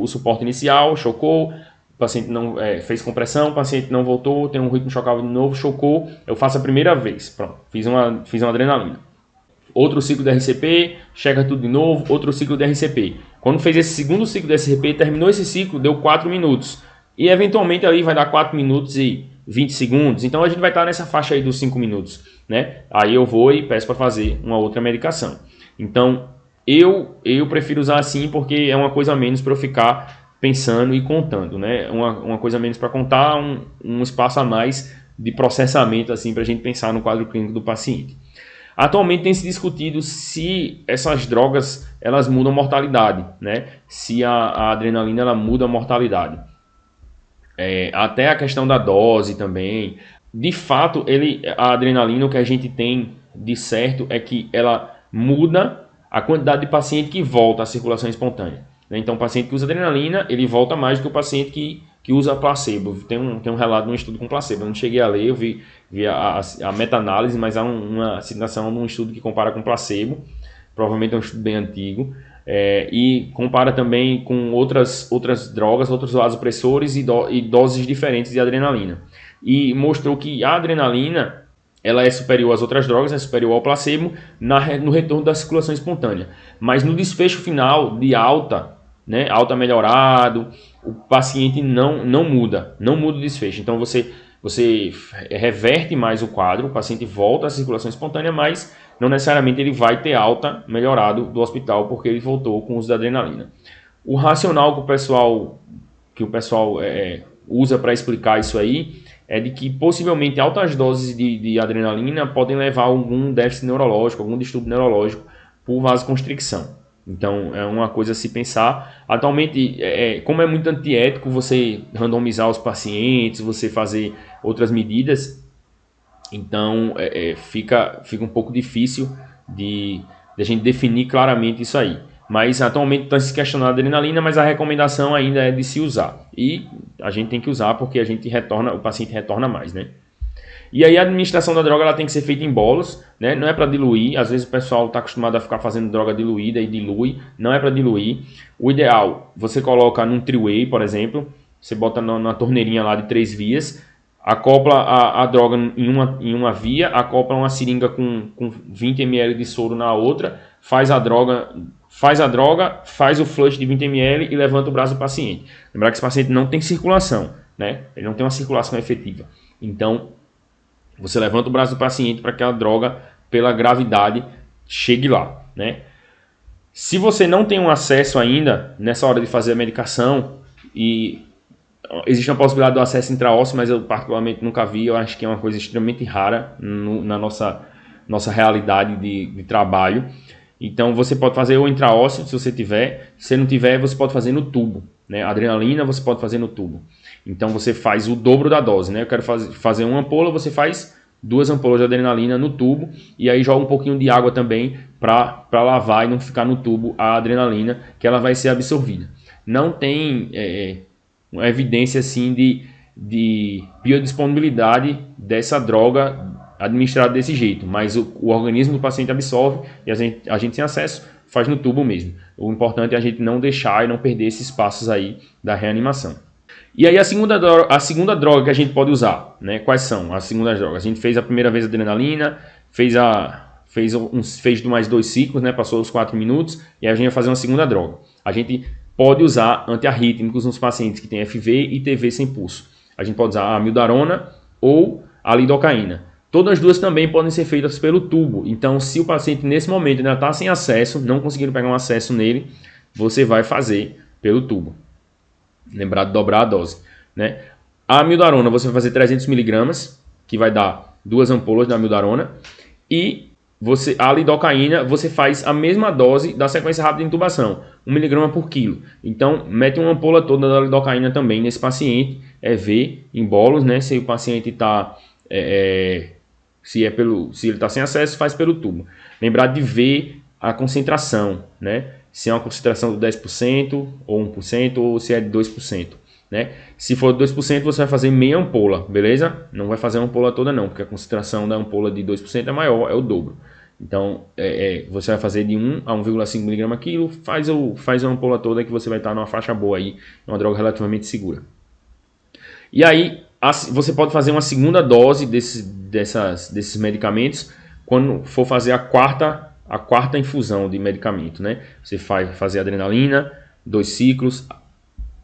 o suporte inicial, chocou, o paciente não fez compressão, o paciente não voltou, tem um ritmo chocável de novo, chocou, eu faço a primeira vez, pronto, fiz uma adrenalina. Outro ciclo de RCP, checa tudo de novo, outro ciclo de RCP. Quando fez esse segundo ciclo de RCP, terminou esse ciclo, deu 4 minutos. E eventualmente ali vai dar 4 minutos e 20 segundos. Então a gente vai estar nessa faixa aí dos 5 minutos, né? Aí eu vou e peço para fazer uma outra medicação. Então eu prefiro usar assim porque é uma coisa a menos para eu ficar pensando e contando, né? Uma coisa a menos para contar, um espaço a mais de processamento assim para a gente pensar no quadro clínico do paciente. Atualmente tem se discutido se essas drogas elas mudam a mortalidade, né? Se a adrenalina ela muda a mortalidade. Até a questão da dose também. De fato, a adrenalina, o que a gente tem de certo é que ela muda a quantidade de paciente que volta à circulação espontânea, né? Então, o paciente que usa adrenalina, ele volta mais do que o paciente que usa placebo. Tem um relato de um estudo com placebo. Eu não cheguei a ler, eu vi a meta-análise, mas há uma citação de um estudo que compara com placebo. Provavelmente é um estudo bem antigo. E compara também com outras drogas, outros vasopressores e doses diferentes de adrenalina. E mostrou que a adrenalina ela é superior às outras drogas, é superior ao placebo no retorno da circulação espontânea. Mas no desfecho final de alta, né, alta melhorado, o paciente não muda o desfecho. Então você reverte mais o quadro, o paciente volta à circulação espontânea, mas não necessariamente ele vai ter alta melhorado do hospital porque ele voltou com o uso da adrenalina. O racional que o pessoal usa para explicar isso aí é de que possivelmente altas doses de adrenalina podem levar a algum déficit neurológico, algum distúrbio neurológico por vasoconstricção. Então é uma coisa a se pensar. Atualmente, como é muito antiético você randomizar os pacientes, você fazer outras medidas, então fica um pouco difícil de a gente definir claramente isso aí. Mas atualmente está se questionando a adrenalina, mas a recomendação ainda é de se usar. E a gente tem que usar porque o paciente retorna mais, né? E aí a administração da droga ela tem que ser feita em bolos, né? Não é para diluir. Às vezes o pessoal está acostumado a ficar fazendo droga diluída e dilui. Não é para diluir. O ideal, você coloca num three-way, por exemplo. Você bota na torneirinha lá de 3 vias. Acopla a droga em uma via. Acopla uma seringa com 20 ml de soro na outra. Faz a droga, faz o flush de 20 ml e levanta o braço do paciente. Lembrar que esse paciente não tem circulação, né? Ele não tem uma circulação efetiva. Então, você levanta o braço do paciente para que a droga, pela gravidade, chegue lá, né? Se você não tem um acesso ainda, nessa hora de fazer a medicação, e existe uma possibilidade do acesso intraósseo, mas eu particularmente nunca vi, eu acho que é uma coisa extremamente rara na nossa realidade de trabalho. Então você pode fazer o intraósseo se você tiver, se não tiver você pode fazer no tubo, né? Adrenalina você pode fazer no tubo. Então você faz o dobro da dose, né? Eu quero fazer uma ampola, você faz 2 ampolas de adrenalina no tubo e aí joga um pouquinho de água também para lavar e não ficar no tubo a adrenalina, que ela vai ser absorvida. Não tem uma evidência assim de biodisponibilidade dessa droga administrado desse jeito, mas o organismo do paciente absorve e a gente sem acesso faz no tubo mesmo. O importante é a gente não deixar e não perder esses passos aí da reanimação. E aí a segunda droga que a gente pode usar, né? Quais são as segundas drogas? A gente fez a primeira vez a adrenalina, fez mais 2 ciclos, né? Passou os 4 minutos e aí a gente vai fazer uma segunda droga. A gente pode usar antiarrítmicos nos pacientes que têm FV e TV sem pulso. A gente pode usar a amiodarona ou a lidocaína. Todas as duas também podem ser feitas pelo tubo. Então, se o paciente nesse momento ainda está sem acesso, não conseguindo pegar um acesso nele, você vai fazer pelo tubo. Lembrar de dobrar a dose, né? A amiodarona você vai fazer 300 mg, que vai dar 2 ampolas da amiodarona. E a lidocaína você faz a mesma dose da sequência rápida de intubação, 1 mg por quilo. Então, mete uma ampola toda da lidocaína também nesse paciente, ver em bolos, né? Se o paciente está... se ele está sem acesso, faz pelo tubo. Lembrar de ver a concentração, né? Se é uma concentração de 10% ou 1% ou se é de 2%. né? Se for 2%, você vai fazer meia ampola, beleza? Não vai fazer a ampola toda não, porque a concentração da ampola de 2% é maior, é o dobro. Então, você vai fazer de 1 a 1,5 mg quilo, faz a ampola toda que você vai estar numa faixa boa aí, uma droga relativamente segura. E aí, você pode fazer uma segunda dose desses medicamentos quando for fazer a quarta infusão de medicamento, né? Você vai fazer adrenalina, 2 ciclos,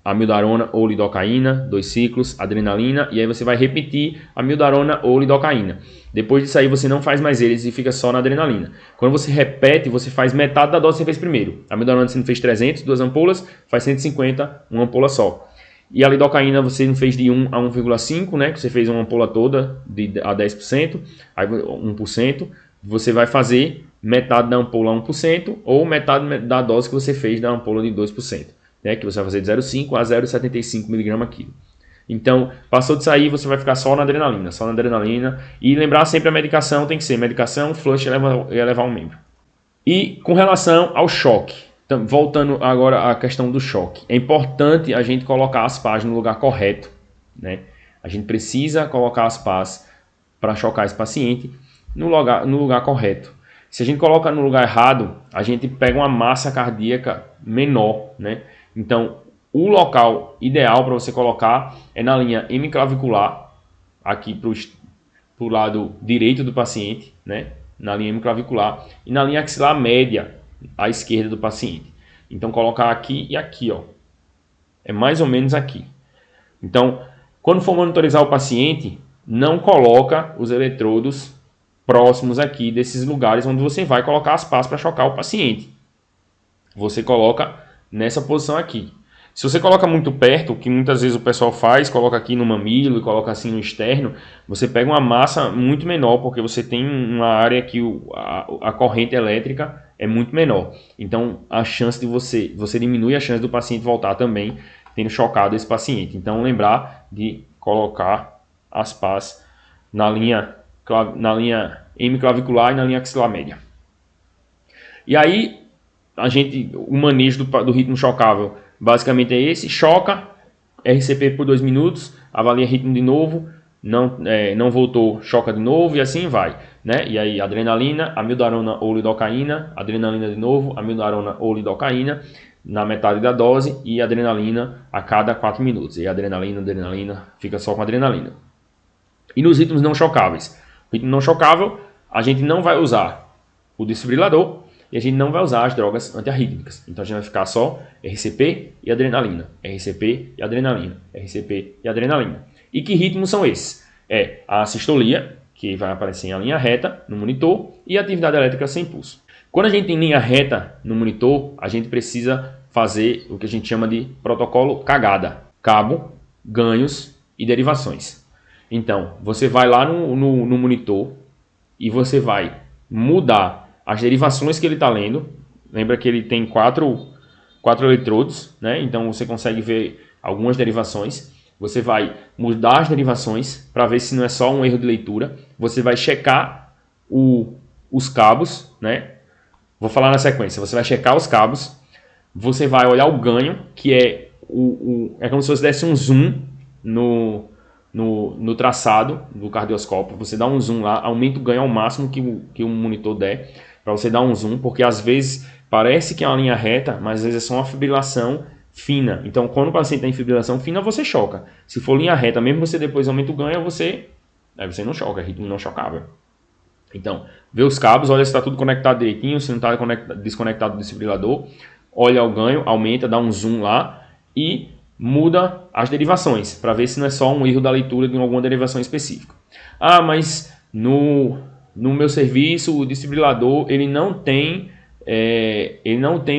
amiodarona ou lidocaína, 2 ciclos, adrenalina, e aí você vai repetir amiodarona ou lidocaína. Depois disso aí você não faz mais eles e fica só na adrenalina. Quando você repete, você faz metade da dose que você fez primeiro. A amiodarona você não fez 300, 2 ampolas, faz 150, uma ampola só. E a lidocaína você não fez de 1 a 1,5, né? Que você fez uma ampola toda a 10%, aí 1%. Você vai fazer metade da ampola a 1% ou metade da dose que você fez da ampola de 2%, né? Que você vai fazer de 0,5 a 0,75 mg quilo. Então, passou disso aí, você vai ficar só na adrenalina. E lembrar sempre a medicação tem que ser medicação, flush e elevar um membro. E com relação ao choque, então, voltando agora à questão do choque, é importante a gente colocar as pás no lugar correto, né? A gente precisa colocar as pás para chocar esse paciente no lugar correto. Se a gente coloca no lugar errado, a gente pega uma massa cardíaca menor, né? Então, o local ideal para você colocar é na linha hemiclavicular, aqui para o lado direito do paciente, né? Na linha hemiclavicular, e na linha axilar média, à esquerda do paciente. Então, colocar aqui e aqui, ó. É mais ou menos aqui. Então, quando for monitorizar o paciente, não coloca os eletrodos próximos aqui desses lugares onde você vai colocar as pás para chocar o paciente. Você coloca nessa posição aqui. Se você coloca muito perto, o que muitas vezes o pessoal faz, coloca aqui no mamilo e coloca assim no externo, você pega uma massa muito menor, porque você tem uma área que a corrente elétrica é muito menor. Então, a chance de você diminui a chance do paciente voltar também, tendo chocado esse paciente. Então, lembrar de colocar as pás na linha hemiclavicular e na linha axilar média. E aí, o manejo do ritmo chocável basicamente é esse: choca, RCP por 2 minutos, avalia ritmo de novo, não voltou, choca de novo e assim vai, né? E aí adrenalina, amiodarona ou lidocaína, adrenalina de novo, amiodarona ou lidocaína na metade da dose e adrenalina a cada 4 minutos. E adrenalina, fica só com adrenalina. E nos ritmos não chocáveis, o ritmo não chocável, a gente não vai usar o desfibrilador e a gente não vai usar as drogas antiarrítmicas. Então a gente vai ficar só RCP e adrenalina, RCP e adrenalina, RCP e adrenalina. E que ritmos são esses? É a sistolia, que vai aparecer em linha reta no monitor, e a atividade elétrica sem pulso. Quando a gente tem linha reta no monitor, a gente precisa fazer o que a gente chama de protocolo cagada: cabo, ganhos e derivações. Então, você vai lá no monitor e você vai mudar as derivações que ele está lendo. Lembra que ele tem quatro eletrodos, né? Então você consegue ver algumas derivações. Você vai mudar as derivações para ver se não é só um erro de leitura. Você vai checar os cabos, né? Vou falar na sequência. Você vai checar os cabos. Você vai olhar o ganho, que é é como se você desse um zoom no traçado do cardioscópio. Você dá um zoom lá, aumenta o ganho ao máximo que o monitor der, para você dar um zoom, porque às vezes parece que é uma linha reta, mas às vezes é só uma fibrilação fina. Então, quando o paciente tem fibrilação fina, você choca. Se for linha reta, mesmo você depois aumenta o ganho, você não choca, é ritmo não chocável. Então, vê os cabos, olha se está tudo conectado direitinho, se não está desconectado do desfibrilador, olha o ganho, aumenta, dá um zoom lá e muda as derivações, para ver se não é só um erro da leitura de alguma derivação específica. Ah, mas no meu serviço, o desfibrilador ele não tem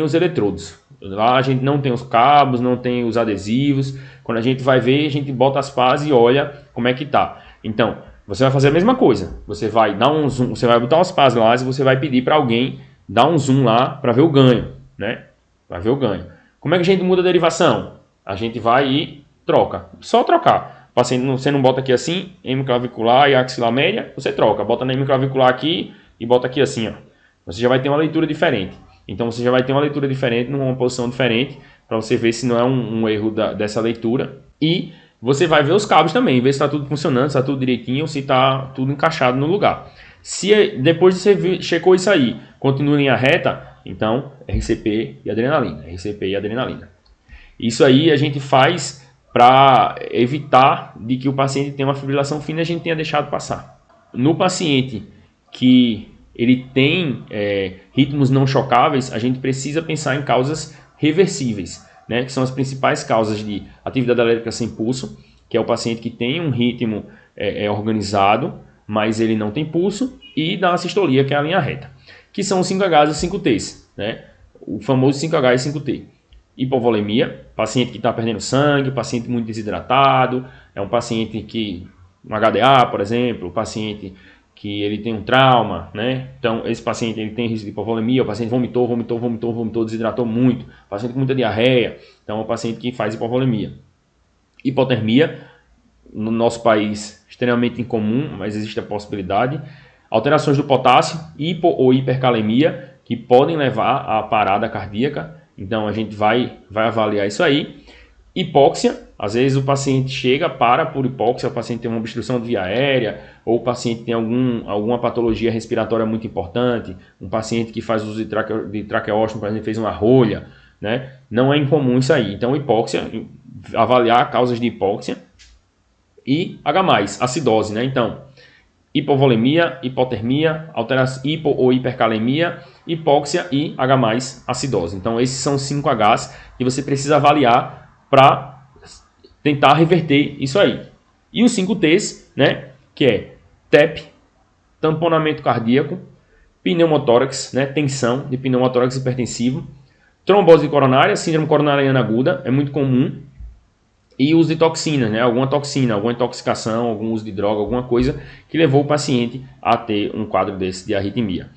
os eletrodos. Lá a gente não tem os cabos, não tem os adesivos. Quando a gente vai ver, a gente bota as pás e olha como é que tá. Então, você vai fazer a mesma coisa. Você vai dar um zoom, você vai botar as pás lá e você vai pedir para alguém dar um zoom lá para ver o ganho, né? Vai ver o ganho. Como é que a gente muda a derivação? A gente vai e troca. Só trocar. Você não bota aqui assim, hemiclavicular e axilar média, você troca. Bota na hemiclavicular aqui e bota aqui assim, ó. Você já vai ter uma leitura diferente. Então você já vai ter uma leitura diferente, numa posição diferente, para você ver se não é um erro dessa leitura. E você vai ver os cabos também, ver se está tudo funcionando, se está tudo direitinho, se está tudo encaixado no lugar. Se depois de você checou isso aí, continua em linha reta, então RCP e adrenalina, RCP e adrenalina. Isso aí a gente faz para evitar de que o paciente tenha uma fibrilação fina e a gente tenha deixado passar. No paciente que ele tem ritmos não chocáveis, a gente precisa pensar em causas reversíveis, né, que são as principais causas de atividade elétrica sem pulso, que é o paciente que tem um ritmo organizado, mas ele não tem pulso, e da assistolia, que é a linha reta, que são os 5Hs e 5Ts, né, o famoso 5H e 5T. Hipovolemia, paciente que está perdendo sangue, paciente muito desidratado, é um paciente que, um HDA, por exemplo, paciente que ele tem um trauma, né? Então, esse paciente ele tem risco de hipovolemia, o paciente vomitou, desidratou muito, paciente com muita diarreia, então é um paciente que faz hipovolemia. Hipotermia, no nosso país, extremamente incomum, mas existe a possibilidade. Alterações do potássio, hipo ou hipercalemia, que podem levar à parada cardíaca, então a gente vai avaliar isso aí. Hipóxia, às vezes o paciente chega, para por hipóxia, o paciente tem uma obstrução de via aérea, ou o paciente tem alguma patologia respiratória muito importante, um paciente que faz uso de traqueóstomo, por exemplo, fez uma rolha, né? Não é incomum isso aí. Então hipóxia, avaliar causas de hipóxia. E H+, acidose, né? Então, hipovolemia, hipotermia, hipo ou hipercalemia, hipóxia e H+, acidose. Então, esses são 5 Hs que você precisa avaliar para tentar reverter isso aí. E os 5 Ts, né, que é TEP, tamponamento cardíaco, pneumotórax, né, tensão de pneumotórax hipertensivo, trombose coronária, síndrome coronariana aguda, é muito comum, e uso de toxina, né, alguma toxina, alguma intoxicação, algum uso de droga, alguma coisa que levou o paciente a ter um quadro desse de arritmia.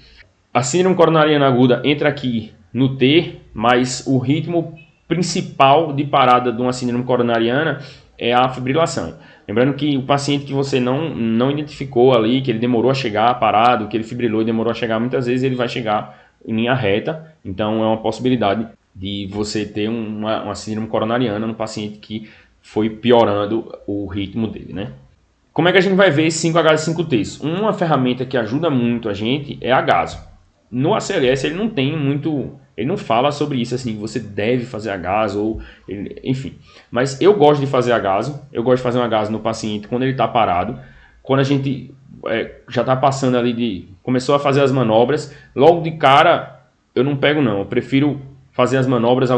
A síndrome coronariana aguda entra aqui no T, mas o ritmo principal de parada de uma síndrome coronariana é a fibrilação. Lembrando que o paciente que você não identificou ali, que ele demorou a chegar parado, que ele fibrilou e demorou a chegar, muitas vezes ele vai chegar em linha reta, então é uma possibilidade de você ter uma síndrome coronariana no paciente que foi piorando o ritmo dele, né? Como é que a gente vai ver esses 5H e 5Ts? Uma ferramenta que ajuda muito a gente é a gaso. No ACLS ele não tem muito, ele não fala sobre isso assim, você deve fazer a gaso ou enfim. Mas eu gosto de fazer a gaso, eu gosto de fazer uma gaso no paciente quando ele está parado, quando a gente já está passando ali começou a fazer as manobras, logo de cara eu não pego não, eu prefiro fazer as manobras,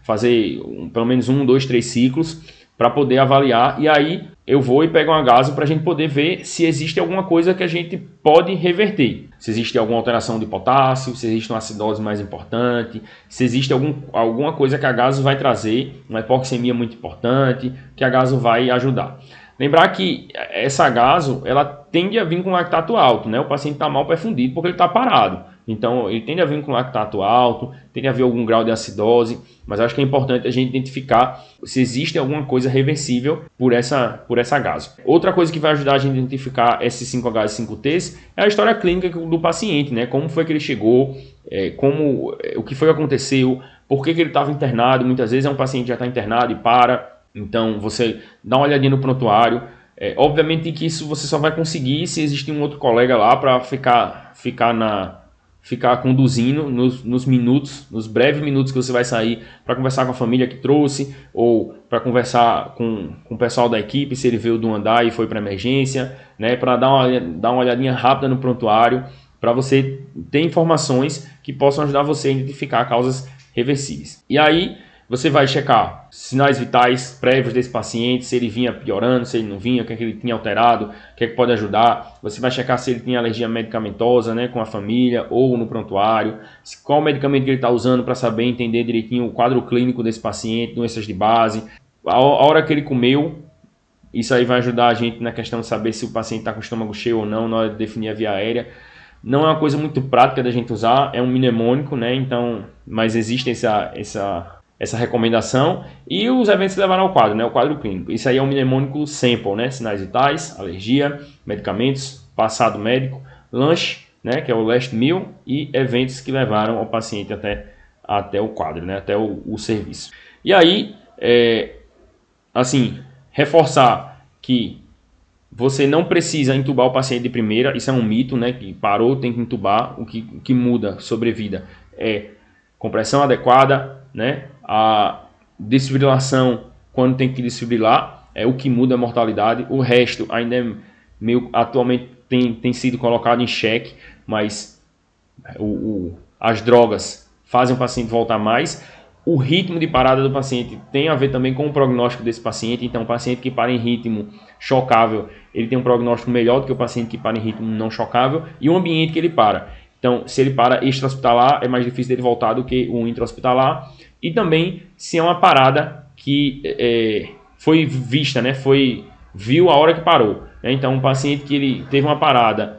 fazer pelo menos 1, 2, 3 ciclos para poder avaliar, e aí eu vou e pego uma gaso para a gente poder ver se existe alguma coisa que a gente pode reverter. Se existe alguma alteração de potássio, se existe uma acidose mais importante, se existe alguma coisa que a gaso vai trazer, uma hipoxemia muito importante, que a gaso vai ajudar. Lembrar que essa gaso, ela tende a vir com lactato alto, né? O paciente está mal perfundido porque ele está parado. Então, ele tende a vir com lactato alto, tende a haver algum grau de acidose, mas acho que é importante a gente identificar se existe alguma coisa reversível por essa gaso. Outra coisa que vai ajudar a gente a identificar esses 5H e 5Ts é a história clínica do paciente, né? Como foi que ele chegou, o que foi que aconteceu, por que ele estava internado. Muitas vezes é um paciente que já está internado e para. Então, você dá uma olhadinha no prontuário. Obviamente que isso você só vai conseguir se existir um outro colega lá para ficar conduzindo nos breves minutos que você vai sair para conversar com a família que trouxe, ou para conversar com o pessoal da equipe, se ele veio do andar e foi para emergência, né, para dar uma olhadinha rápida no prontuário, para você ter informações que possam ajudar você a identificar causas reversíveis. E aí você vai checar sinais vitais prévios desse paciente, se ele vinha piorando, se ele não vinha, o que é que ele tinha alterado, o que é que pode ajudar. Você vai checar se ele tinha alergia medicamentosa, né, com a família ou no prontuário, qual medicamento que ele está usando para saber entender direitinho o quadro clínico desse paciente, doenças de base, a hora que ele comeu. Isso aí vai ajudar a gente na questão de saber se o paciente está com o estômago cheio ou não, na hora de definir a via aérea. Não é uma coisa muito prática da gente usar, é um mnemônico, né? Então, mas existe essa recomendação, e os eventos que levaram ao quadro, né? O quadro clínico. Isso aí é um mnemônico sample, né? Sinais vitais, alergia, medicamentos, passado médico, lanche, né? Que é o last meal, e eventos que levaram ao paciente até até o quadro, né? Até o serviço. E aí, assim, reforçar que você não precisa entubar o paciente de primeira, isso é um mito, né? Que parou, tem que entubar. O que muda sobrevida é compressão adequada, né? A desfibrilação quando tem que desfibrilar é o que muda a mortalidade. O resto ainda é meio, atualmente tem sido colocado em xeque, mas as drogas fazem o paciente voltar mais. O ritmo de parada do paciente tem a ver também com o prognóstico desse paciente. Então, o paciente que para em ritmo chocável, ele tem um prognóstico melhor do que o paciente que para em ritmo não chocável, e o ambiente que ele para. Então, se ele para extra-hospitalar, é mais difícil dele voltar do que o intra-hospitalar. E também se é uma parada que foi vista, né? Viu a hora que parou. Né? Então, um paciente que ele teve uma parada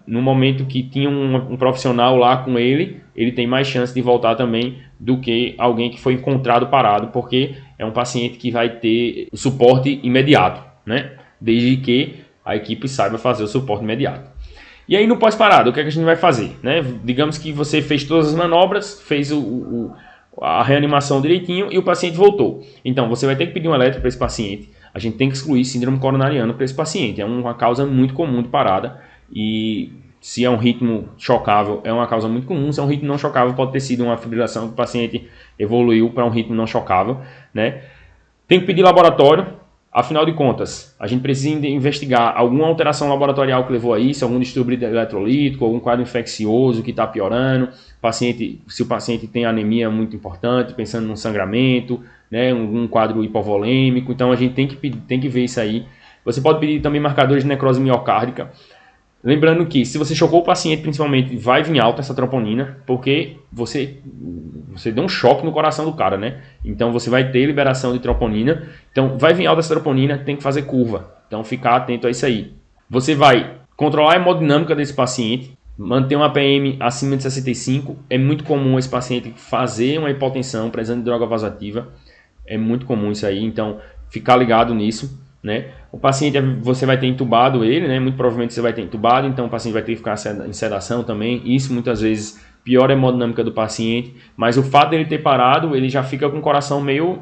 no momento que tinha um profissional lá com ele tem mais chance de voltar também do que alguém que foi encontrado parado, porque é um paciente que vai ter o suporte imediato, né? Desde que a equipe saiba fazer o suporte imediato. E aí no pós-parada, o que é que a gente vai fazer? Né? Digamos que você fez todas as manobras, fez a reanimação direitinho e o paciente voltou. Então você vai ter que pedir um eletro para esse paciente. A gente tem que excluir síndrome coronariana para esse paciente. É uma causa muito comum de parada. E se é um ritmo chocável, é uma causa muito comum. Se é um ritmo não chocável, pode ter sido uma fibrilação que o paciente evoluiu para um ritmo não chocável, né? Tem que pedir laboratório. Afinal de contas, a gente precisa investigar alguma alteração laboratorial que levou a isso, algum distúrbio eletrolítico, algum quadro infeccioso que está piorando. Se o paciente tem anemia muito importante, pensando num sangramento, né, um quadro hipovolêmico. Então a gente tem que ver isso aí. Você pode pedir também marcadores de necrose miocárdica. Lembrando que se você chocou o paciente, principalmente, vai vir alta essa troponina, porque você deu um choque no coração do cara, né? Então você vai ter liberação de troponina. Então vai vir alta essa troponina, tem que fazer curva. Então ficar atento a isso aí. Você vai controlar a hemodinâmica desse paciente, manter uma PM acima de 65. É muito comum esse paciente fazer uma hipotensão precisando de droga vasoativa. É muito comum isso aí, então ficar ligado nisso. Né? O paciente, você vai ter entubado ele, né? Muito provavelmente você vai ter entubado, então o paciente vai ter que ficar em sedação também. Isso muitas vezes piora a hemodinâmica do paciente, mas o fato dele ter parado, ele já fica com o coração meio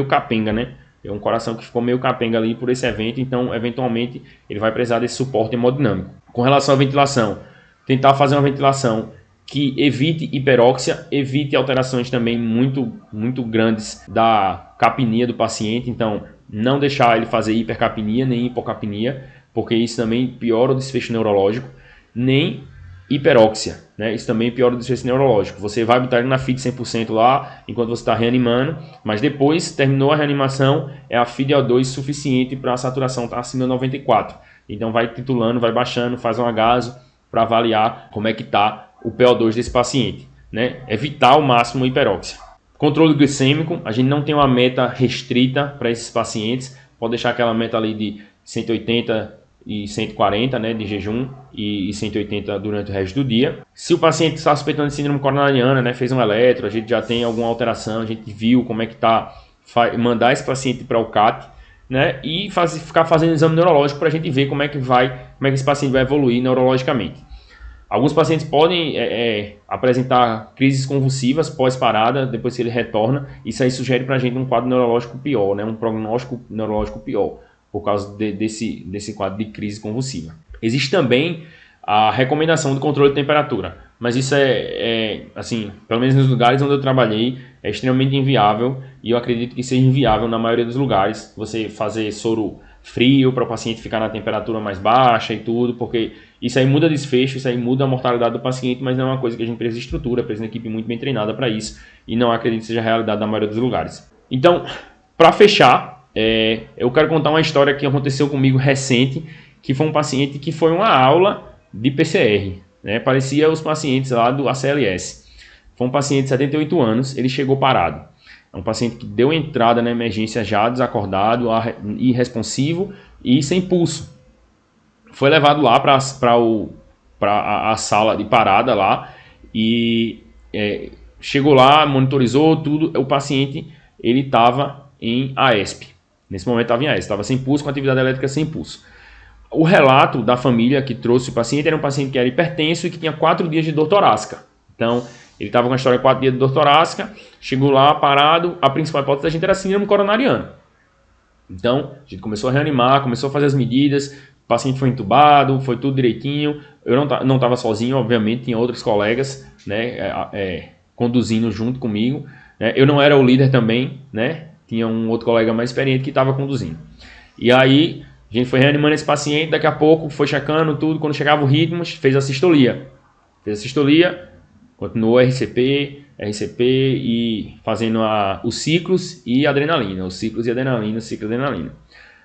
capenga, né? É um coração que ficou meio capenga ali por esse evento, então eventualmente ele vai precisar desse suporte hemodinâmico. Com relação à ventilação, tentar fazer uma ventilação que evite hiperóxia, evite alterações também muito grandes da capnia do paciente, então não deixar ele fazer hipercapnia nem hipocapnia, porque isso também piora o desfecho neurológico, nem hiperóxia, né? Isso também piora o desfecho neurológico. Você vai botar ele na FID 100% lá, enquanto você está reanimando, mas depois, terminou a reanimação, é a FID-O2 suficiente para a saturação estar acima de 94. Então vai titulando, vai baixando, faz um agaso para avaliar como é que está o PO2 desse paciente, né? Evitar ao máximo a hiperóxia. Controle glicêmico, a gente não tem uma meta restrita para esses pacientes, pode deixar aquela meta ali de 180 e 140, né, de jejum e 180 durante o resto do dia. Se o paciente está suspeitando de síndrome coronariana, né, fez um eletro, a gente já tem alguma alteração, a gente viu como é que está, mandar esse paciente para o CAT, né, e ficar fazendo exame neurológico para a gente ver como é que esse paciente vai evoluir neurologicamente. Alguns pacientes podem apresentar crises convulsivas pós-parada, depois que ele retorna. Isso aí sugere para a gente um quadro neurológico pior, né? Um prognóstico neurológico pior, por causa desse quadro de crise convulsiva. Existe também a recomendação de controle de temperatura, mas isso assim, pelo menos nos lugares onde eu trabalhei, é extremamente inviável, e eu acredito que seja inviável na maioria dos lugares, você fazer soro frio para o paciente ficar na temperatura mais baixa e tudo, porque isso aí muda desfecho, isso aí muda a mortalidade do paciente, mas não é uma coisa que a gente precisa de estrutura, precisa de uma equipe muito bem treinada para isso, e não acredito que seja a realidade da maioria dos lugares. Então, para fechar, eu quero contar uma história que aconteceu comigo recente, que foi um paciente que foi uma aula de PCR, né? Parecia os pacientes lá do ACLS. Foi um paciente de 78 anos, ele chegou parado. É um paciente que deu entrada na emergência já desacordado, irresponsivo e sem pulso. Foi levado lá para a sala de parada lá e chegou lá, monitorizou tudo. O paciente ele estava em AESP. Nesse momento estava em AESP, estava sem pulso, com atividade elétrica sem pulso. O relato da família que trouxe o paciente era um paciente que era hipertenso e que tinha 4 dias de dor torácica. Então, Ele estava com a história de 4 dias de dor torácica, chegou lá parado, a principal hipótese da gente era síndrome coronariana. Então, a gente começou a reanimar, começou a fazer as medidas, o paciente foi entubado, foi tudo direitinho. Eu não estava sozinho, obviamente, tinha outros colegas, né, conduzindo junto comigo. Eu não era o líder também, né, tinha um outro colega mais experiente que estava conduzindo. E aí, a gente foi reanimando esse paciente, daqui a pouco foi checando tudo, quando chegava o ritmo, fez a sistolia. Continuou RCP e fazendo os ciclos e adrenalina, os ciclos e adrenalina, ciclo e adrenalina.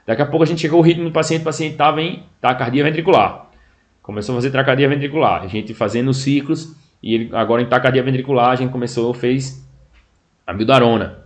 Daqui a pouco a gente chegou ao ritmo do paciente, o paciente estava em taquicardia ventricular. Começou a fazer taquicardia ventricular, a gente fazendo os ciclos e ele agora em taquicardia ventricular a gente fez amiodarona.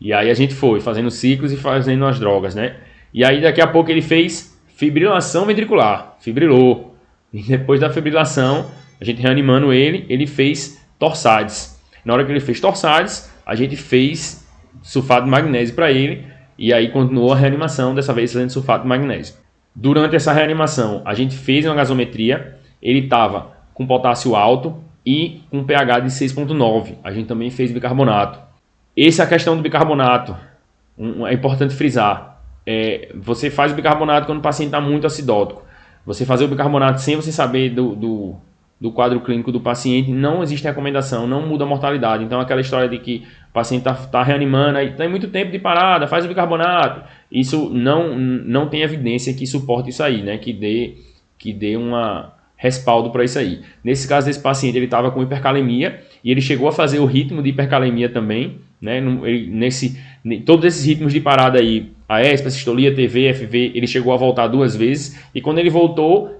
E aí a gente foi fazendo ciclos e fazendo as drogas, né? E aí daqui a pouco ele fez fibrilação ventricular, fibrilou. E depois da fibrilação, a gente reanimando ele fez torsades. Na hora que ele fez torsades, a gente fez sulfato de magnésio para ele. E aí continuou a reanimação, dessa vez fazendo sulfato de magnésio. Durante essa reanimação, a gente fez uma gasometria. Ele estava com potássio alto e com pH de 6,9. A gente também fez bicarbonato. Essa é a questão do bicarbonato. É importante frisar. Você faz o bicarbonato quando o paciente está muito acidótico. Você fazer o bicarbonato sem você saber do quadro clínico do paciente, não existe recomendação, não muda a mortalidade. Então aquela história de que o paciente está reanimando, aí tem muito tempo de parada, faz o bicarbonato. Isso não tem evidência que suporte isso aí, né? Que dê uma respaldo para isso aí. Nesse caso desse paciente, ele estava com hipercalemia e ele chegou a fazer o ritmo de hipercalemia também, né? Todos esses ritmos de parada aí, a ESP, a sistolia, TV, FV, ele chegou a voltar 2 vezes e quando ele voltou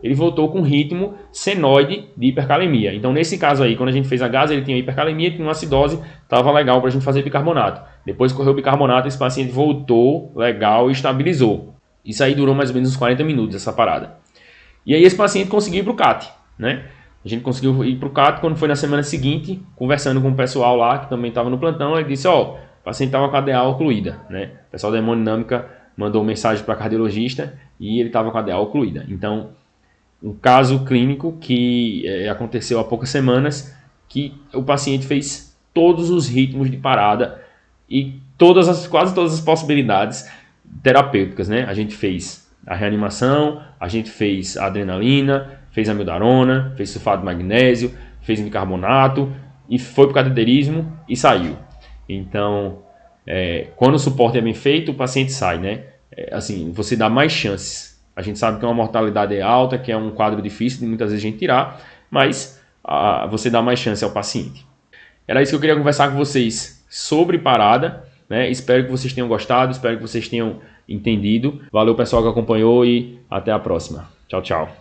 com ritmo senoide de hipercalemia. Então nesse caso aí, quando a gente fez a gase, ele tinha hipercalemia, tinha uma acidose, estava legal para a gente fazer bicarbonato. Depois correu o bicarbonato, esse paciente voltou legal e estabilizou. Isso aí durou mais ou menos uns 40 minutos, essa parada. E aí esse paciente conseguiu ir para o CAT, né? A gente conseguiu ir para o CAT quando foi na semana seguinte, conversando com o pessoal lá, que também estava no plantão, ele disse, o paciente estava com a DA ocluída, né? O pessoal da hemodinâmica mandou mensagem para cardiologista e ele estava com a DA ocluída. Então, um caso clínico que aconteceu há poucas semanas, que o paciente fez todos os ritmos de parada e quase todas as possibilidades terapêuticas, né? A gente fez a reanimação, a gente fez a adrenalina, fez a amiodarona, fez sulfato de magnésio, fez bicarbonato e foi para o cateterismo e saiu. Então, quando o suporte é bem feito, o paciente sai, né? Assim, você dá mais chances. A gente sabe que uma mortalidade alta, que é um quadro difícil de muitas vezes a gente tirar, mas você dá mais chance ao paciente. Era isso que eu queria conversar com vocês sobre parada, né? Espero que vocês tenham gostado, espero que vocês tenham entendido. Valeu pessoal que acompanhou e até a próxima. Tchau, tchau.